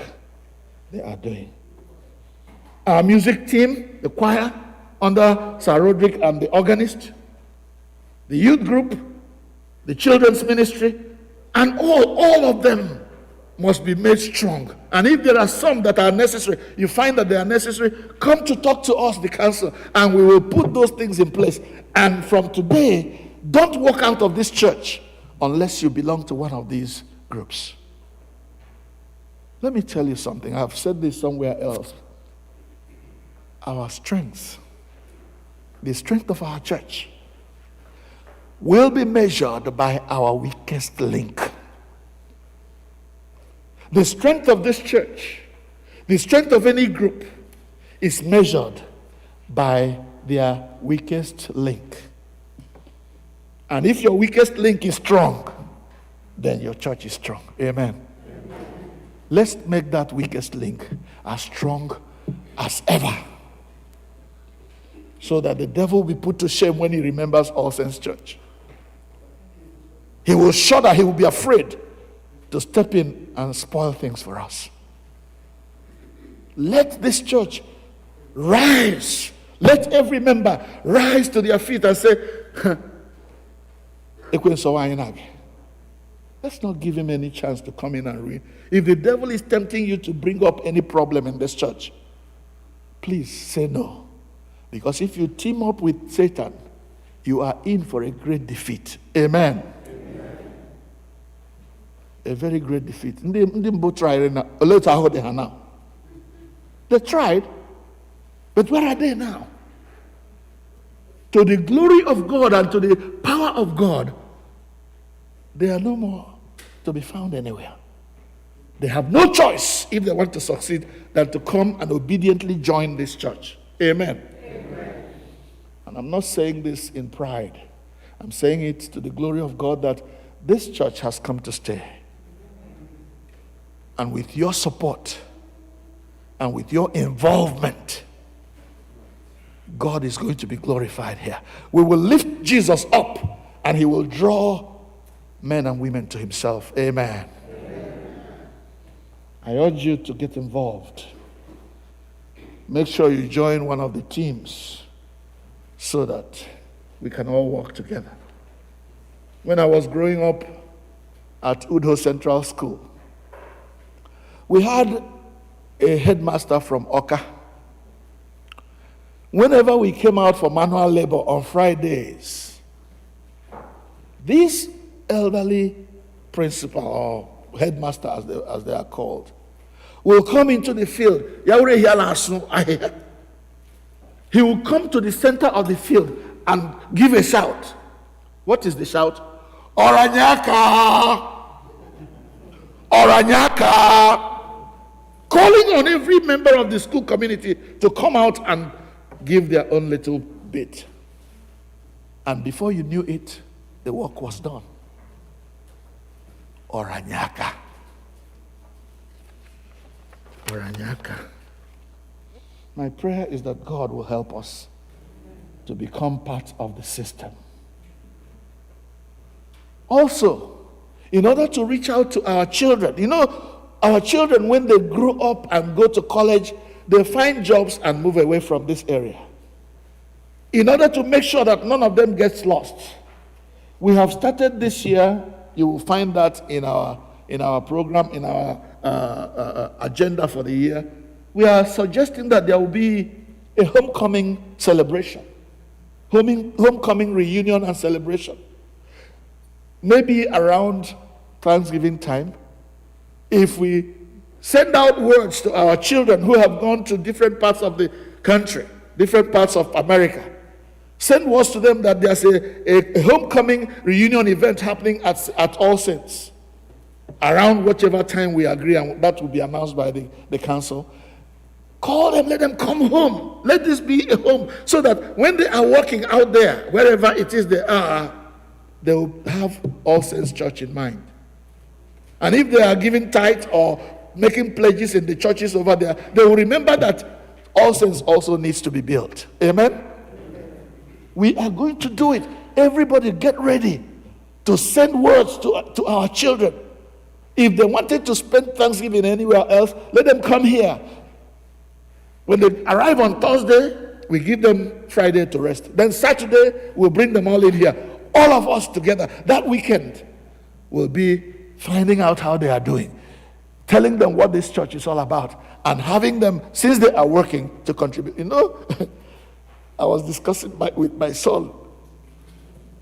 they are doing. Our music team, the choir, under Sir Roderick and the organist, the youth group, the children's ministry, and all of them must be made strong. And if there are some that are necessary, you find that they are necessary, come to talk to us, the council, and we will put those things in place. And from today, don't walk out of this church unless you belong to one of these groups. Let me tell you something. I've said this somewhere else. Our strength, the strength of our church, will be measured by our weakest link. The strength of this church, the strength of any group, is measured by their weakest link. And if your weakest link is strong, then your church is strong. Amen. Let's make that weakest link as strong as ever, so that the devil will be put to shame when he remembers All Saints Church. He will shudder, he will be afraid to step in and spoil things for us. Let this church rise. Let every member rise to their feet and say, let's not give him any chance to come in and ruin. If the devil is tempting you to bring up any problem in this church, please say no. Because if you team up with Satan, you are in for a great defeat. Amen. A very great defeat. They tried, but where are they now? To the glory of God and to the power of God, they are no more to be found anywhere. They have no choice, if they want to succeed, than to come and obediently join this church. Amen. Amen. And I'm not saying this in pride. I'm saying it to the glory of God that this church has come to stay. And with your support and with your involvement, God is going to be glorified here. We will lift Jesus up and he will draw men and women to himself. Amen. Amen. I urge you to get involved. Make sure you join one of the teams so that we can all work together. When I was growing up at Udo Central School, we had a headmaster from Oka. Whenever we came out for manual labor on Fridays, this elderly principal or headmaster, as they are called, will come into the field. He will come to the center of the field and give a shout. What is the shout? Oranyaka! Oranyaka! Calling on every member of the school community to come out and give their own little bit. And before you knew it, the work was done. Oranyaka. Oranyaka. My prayer is that God will help us to become part of the system. Also, in order to reach out to our children, our children, when they grow up and go to college, they find jobs and move away from this area. In order to make sure that none of them gets lost, we have started this year. You will find that in our program, in our agenda for the year. We are suggesting that there will be a homecoming celebration, homecoming reunion and celebration. Maybe around Thanksgiving time, if we send out words to our children who have gone to different parts of the country, different parts of America, send words to them that there's a homecoming reunion event happening at All Saints around whatever time we agree, and that will be announced by the council. Call them, let them come home. Let this be a home, so that when they are walking out there, wherever it is they are, they will have All Saints Church in mind. And if they are giving tithe or making pledges in the churches over there, they will remember that All Saints also needs to be built. Amen? We are going to do it. Everybody get ready to send words to our children. If they wanted to spend Thanksgiving anywhere else, let them come here. When they arrive on Thursday, we give them Friday to rest. Then Saturday, we'll bring them all in here. All of us together. That weekend, we'll be finding out how they are doing, telling them what this church is all about, and having them, since they are working, to contribute. I was discussing with my son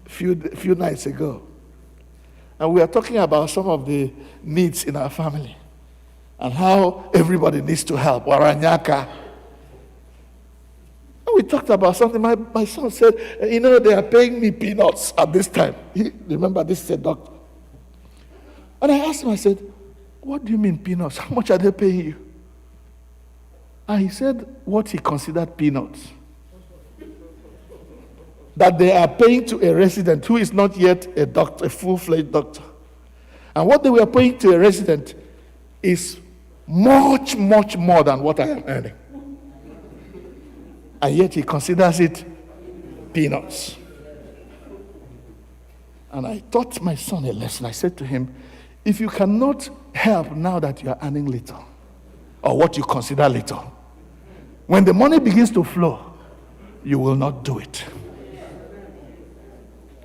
a few nights ago, and we are talking about some of the needs in our family and how everybody needs to help. Waranyaka. And we talked about something. My son said, they are paying me peanuts at this time. Remember, this is a doctor. And I asked him, I said, what do you mean peanuts? How much are they paying you? And he said what he considered peanuts. That they are paying to a resident who is not yet a doctor, a full-fledged doctor. And what they were paying to a resident is much, much more than what I am earning. And yet he considers it peanuts. And I taught my son a lesson. I said to him, if you cannot help now that you are earning little, or what you consider little, when the money begins to flow, you will not do it.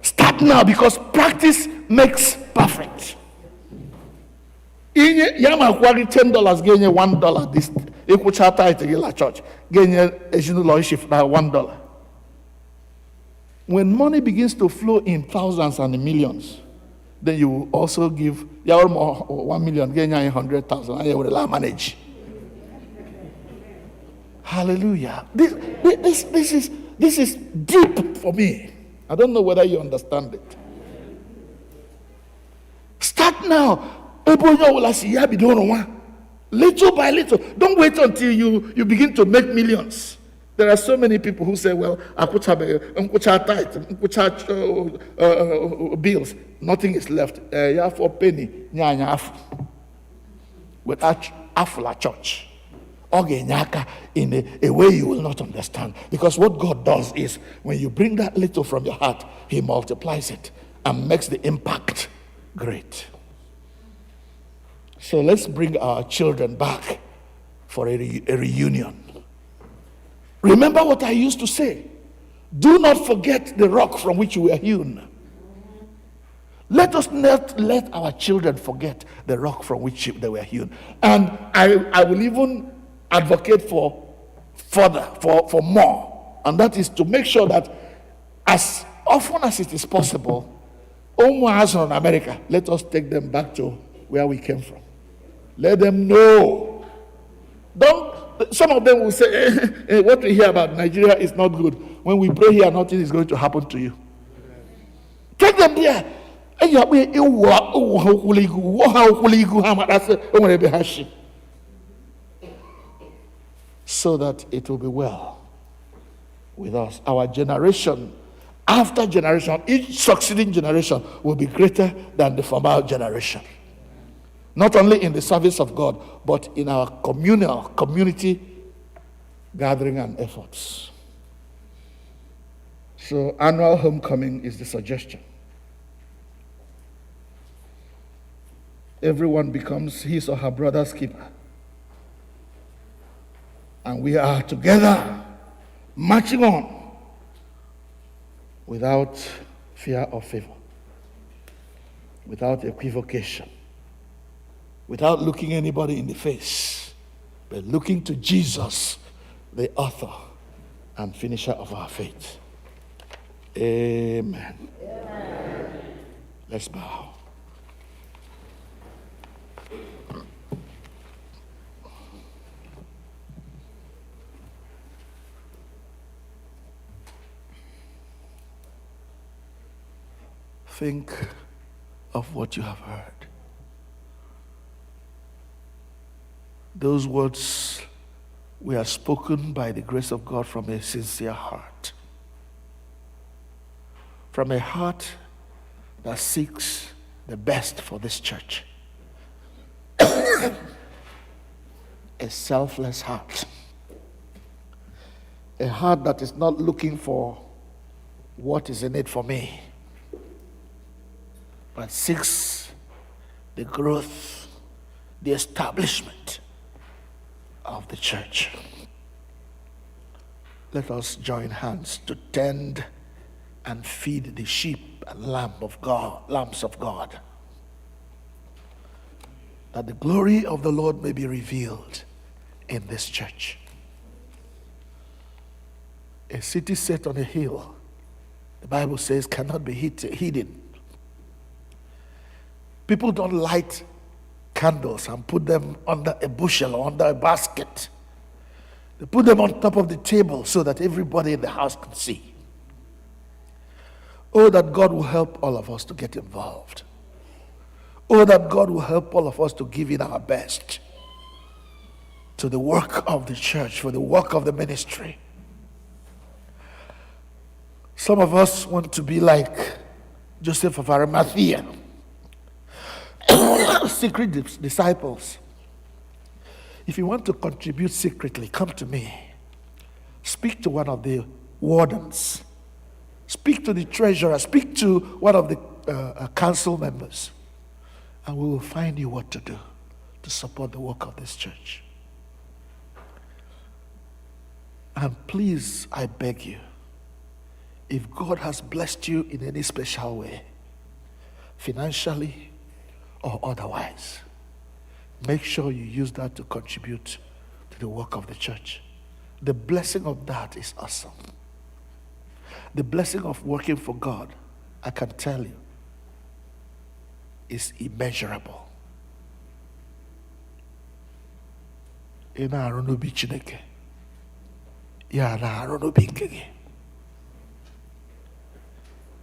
Start now, because practice makes perfect. $10, gain $1. This equal charter to the church. Gain $1. When money begins to flow in thousands and millions, then you will also give 1 million, gain 100,000, and you will manage. Hallelujah. This is deep for me. I don't know whether you understand it. Start now. Little by little. Don't wait until you begin to make millions. There are so many people who say, well, I put bills. Nothing is left. Yeah, for penny. With Afula church. In a way you will not understand. Because what God does is, when you bring that little from your heart, He multiplies it and makes the impact great. So let's bring our children back for a reunion. Remember what I used to say. Do not forget the rock from which you were hewn. Let us not let our children forget the rock from which they were hewn. And I will even advocate for more. And that is to make sure that as often as it is possible, almost in America, let us take them back to where we came from. Let them know. Some of them will say, what we hear about Nigeria is not good. When we pray here, nothing is going to happen to you. Take them there. So that it will be well with us. Our generation, after generation, each succeeding generation will be greater than the former generation. Not only in the service of God, but in our community gathering and efforts. So annual homecoming is the suggestion. everyone becomes his or her brother's keeper. And we are together, marching on, without fear or favor, without equivocation, without looking anybody in the face, but looking to Jesus, the author and finisher of our faith. Amen. Amen. Let's bow. Think of what you have heard. Those words were spoken by the grace of God from a sincere heart. From a heart that seeks the best for this church. A selfless heart. A heart that is not looking for what is in it for me, but seeks the growth, the establishment of the church. Let us join hands to tend and feed the sheep and lambs of God, that the glory of the Lord may be revealed in this church. A city set on a hill, the Bible says, cannot be hidden. People don't light candles and put them under a bushel or under a basket. They put them on top of the table so that everybody in the house can see. Oh, that God will help all of us to get involved. Oh, that God will help all of us to give in our best to the work of the church, for the work of the ministry. Some of us want to be like Joseph of Arimathea, secret disciples. If you want to contribute secretly, come to me. Speak to one of the wardens. Speak to the treasurer. Speak to one of the council members. And we will find you what to do to support the work of this church. And please, I beg you, if God has blessed you in any special way, financially or otherwise, make sure you use that to contribute to the work of the church. The blessing of that is awesome. The blessing of working for God, I can tell you, is immeasurable.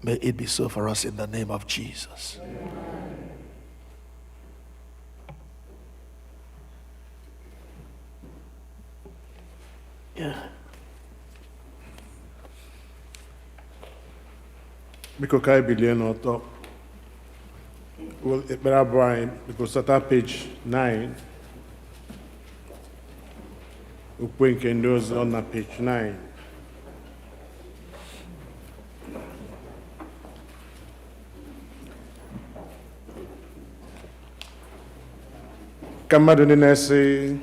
May it be so for us in the name of Jesus. Yeah. Biko ka anyị bilie n'ọtọ. Ekpere abụọ anyị, biko sata page 9. Okwu nke ndị ozi ọ na page 9. Ka mmadụ ndị na-esi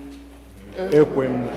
ekwe m.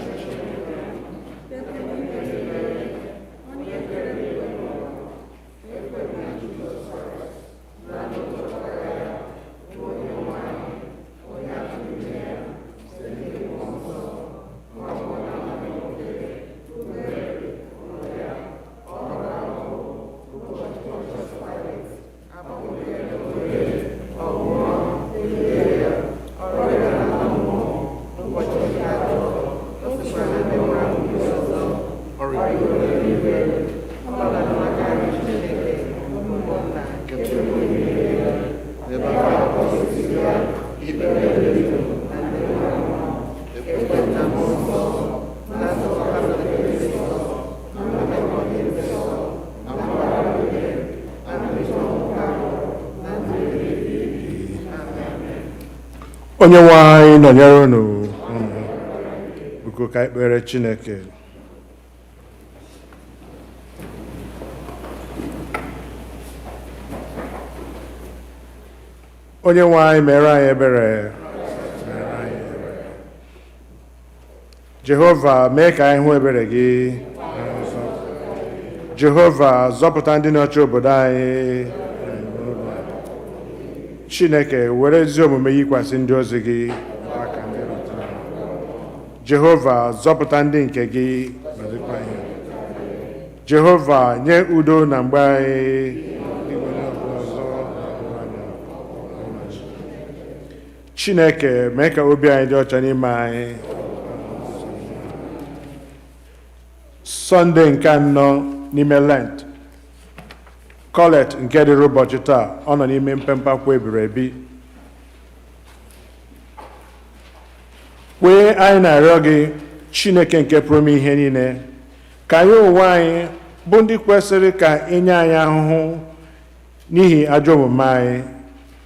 Onye-nwe-ayi nọnyere unu. Biko ka ekpere Chineke. Onye-nwe-ayi mere anyị ebere. Jehova mee ka anyị hụ ebere gị. Jehova zọpụta ndị na-achị obodo anyị. Chineke were ezi omume yikwasị ndị ozi gị. Jehova zọpụta ndị nke gị. Jehova nye udo na mgbe anyị. Chineke mee ka obi anyị dị ọcha n'ime anyị. Sọnde nke anọ n'ime Lent. Colet nke dịrị ụbọchị taa, ọ nọ n'ime mpempe akwụkwọ ebiri ebi. Kwee anyị na-arịọ gị, Chineke nke pụrụ ime ihe niile, ka anyị onwe anyị bụ ndị kwesịrị ka enye anyị ahụhụ n'ihi ajọ omume anyị,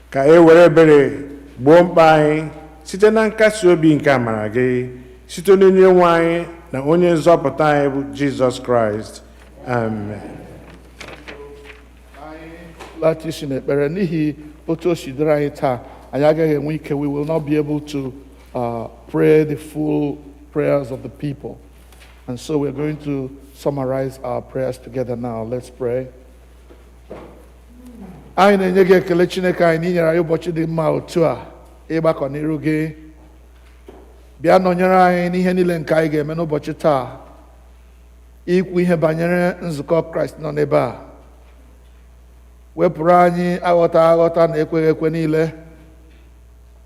ka e were ebere gboo mkpa anyị site na nkasi obi nke amara gị, site n'onye nwe anyị na onye nzọpụta anyị bụ Jizọs Kraịst. Amen. Lati isi n'ekpere n'ihi otu o si dịrị anyị taa, anyị agaghị enwe ike. We will not be able to pray the full prayers of the people. And so we're going to summarize our prayers together now. Let's pray. Anyị na-enye gị ekele Chineke anyị n'inyere anyị ụbọchị dị mma otu a ịgbakọ n'iru gị. Bịa nọnyere anyị n'ihe niile nke anyị ga-eme n'ụbọchị taa, ikwu ihe banyere nzukọ Kraịst nọ n'ebe a. Wepụrụ anyị aghọta na ekweghị ekwe niile.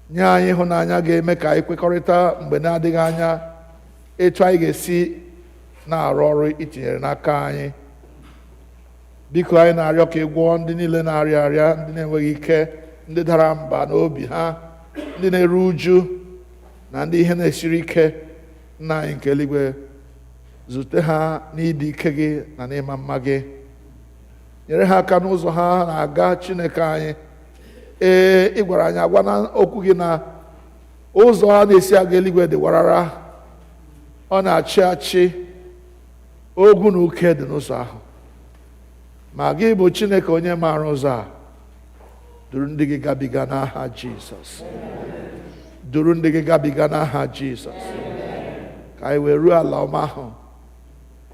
Nye anyị ịhụnanya ga-eme ka anyị kwekọrịta mgbe na-adịghị anya etu anyị ga-esi na-arụ ọrụ itinyere n'aka anyị. Biko anyị na-arịọ ka ị gwọọ ndị niile na-arịa arịa, ndị na-enweghị ike, ndị dara mba n'obi ha, ndị na-eru uju na ndị ihe na-esiri ike. Nna anyị nke eluigwe, zute ha n'ịdị ike gị na n'ịma mma gị. Nyere ha aka n'ụzọ ha na-aga Chineke anyị. Ị gwara anyị agwa na okwu gị na ụzọ ha na-esi aga eluigwe dị warara, ọ na-achị achị, ogwu na uke dị n'ụzọ ahụ. Ma gị bụ Chineke onye maara ụzọ a. Duru ndị gị gabiga n'aha Jizọs. Duru ndị gị gabiga n'aha Jizọs. Ka anyị wee ruo ala ọma ahụ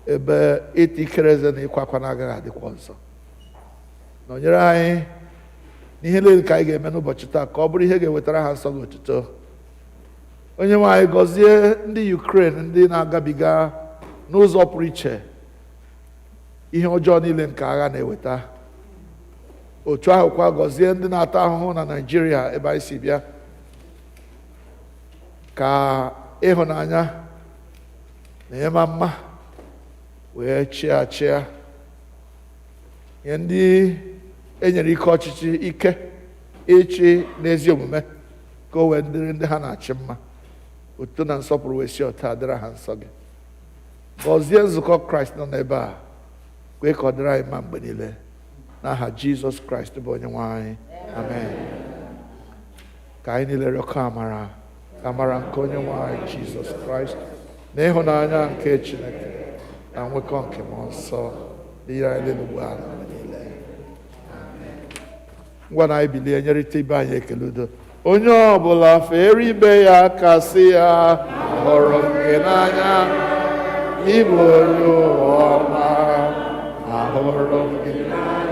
ebe ịta ikere eze na ịkwa akwa na-agaghị adịkwa ọzọ. Nọnyere anyị n'ihe niile ka anyị ga-eme n'ụbọchị taa, ka ọ bụrụ ihe ga-ewetara ha nsọ gị otuto. Onye-nwe anyị, gọzie ndị Ukraine ndị na-agabiga n'ụzọ pụrụ iche ihe ọjọọ niile nke agha na-eweta. Otu ahụkwa gọzie ndị na-ata ahụhụ na Naịjirịa ebe anyị si bịa, ka ịhụnanya na ịma mma wee chịa chịa. Nye ndị enyere ike ọchịchị ike ịchị n'ezi omume, ka o wee dịrị ndị ha na-achị mma. Otuto na nsọpụrụ wee si ọta dịrị ha nsọ gị. Gọzie nzukọ Kraịst nọ n'ebe a, kwee ka ọ dịrị anyị mma mgbe niile. N'aha Jizọs Kraịst bụ onye nwe anyị. Amen. Ka anyị niile rịọkọ amara, ka amara nke onye nwe anyị Jizọs Kraịst na ịhụnanya nke Chineke na nwekọ nke mmụọ nsọ dịrị anyị niile ugbu a na mgbe niile. Ngwa na anyị bilie nyerịta ibe anyị ekele udo. Onye ọbụla feere ibe ya aka sị ya, hụrụ m gị n'anya, ịbụ onye ụwa ọma, ahụrụ m gị.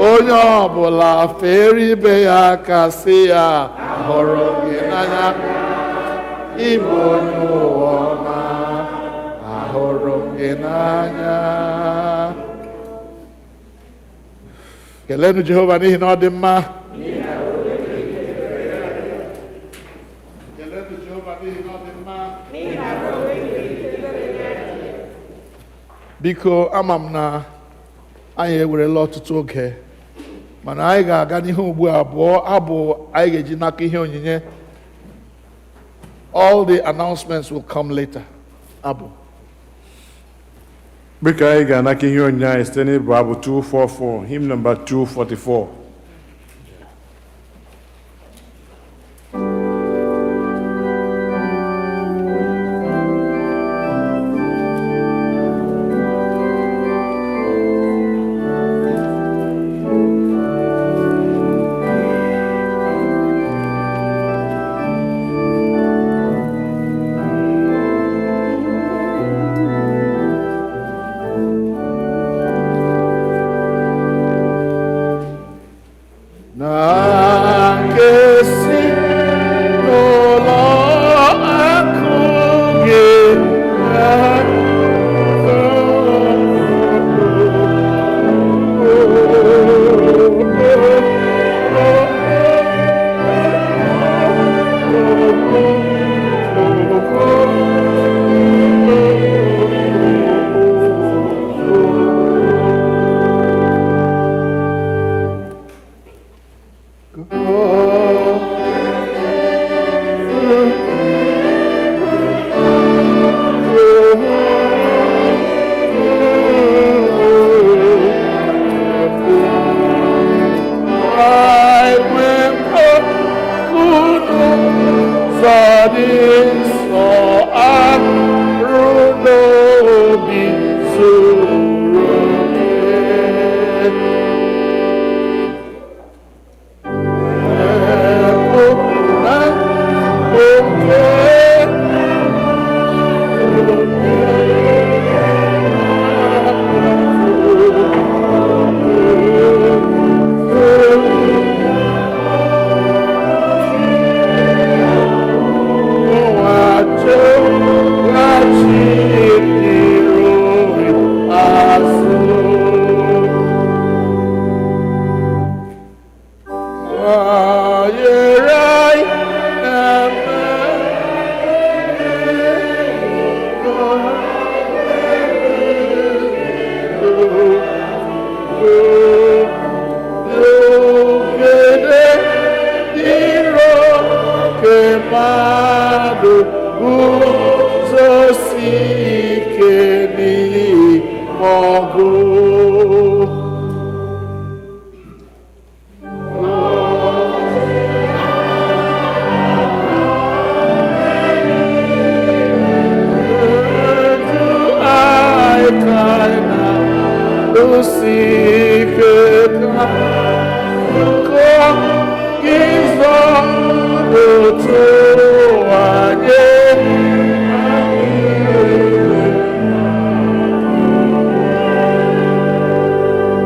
Onye ọbụla feere ibe ya aka sị ya, hụrụ m gị n'anya, ịbụ onye ụwa ọma, ahụrụ m gị n'anya. Kelenu Jehova n'ihi na ọ dị mma. Biko, ama m na anyị ewerela ọtụtụ oge, mana anyị ga-aga n'ihe ugbu a abụọ abụ anyị ga-eji n'aka ihe onyinye. All the announcements will come later. Abụ. Biko anyị ga-anaka ihe onyinye anyị site n'ịbụ abụ 244, hymn number 244.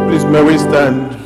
Please, may we stand?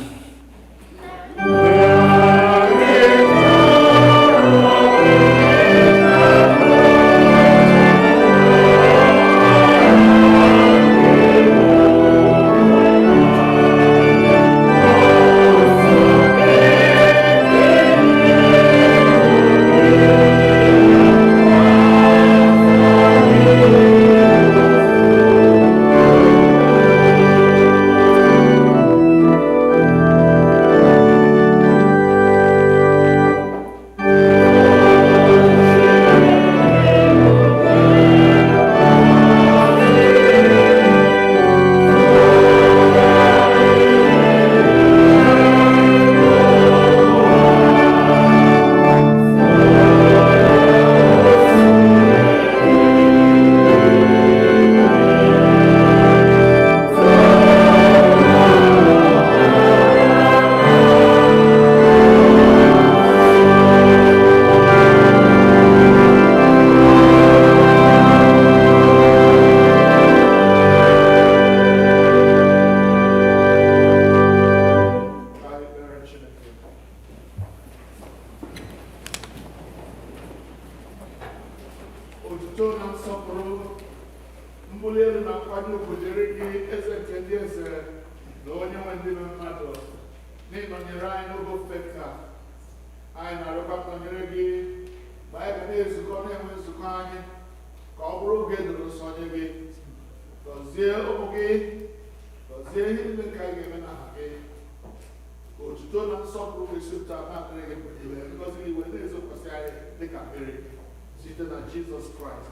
Jesus Christ,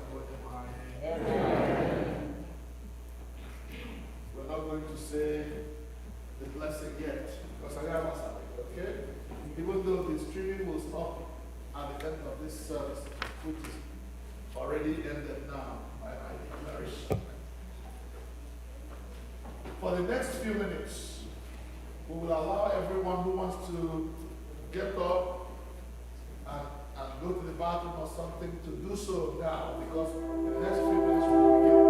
Amen. We're not going to say the blessing yet, because I got okay? Even though the streaming will stop at the end of this service, which is already ended now, by my declaration. For the next few minutes, we will allow everyone who wants to get up and go to the bathroom or something to do so now, because in the next few minutes we will begin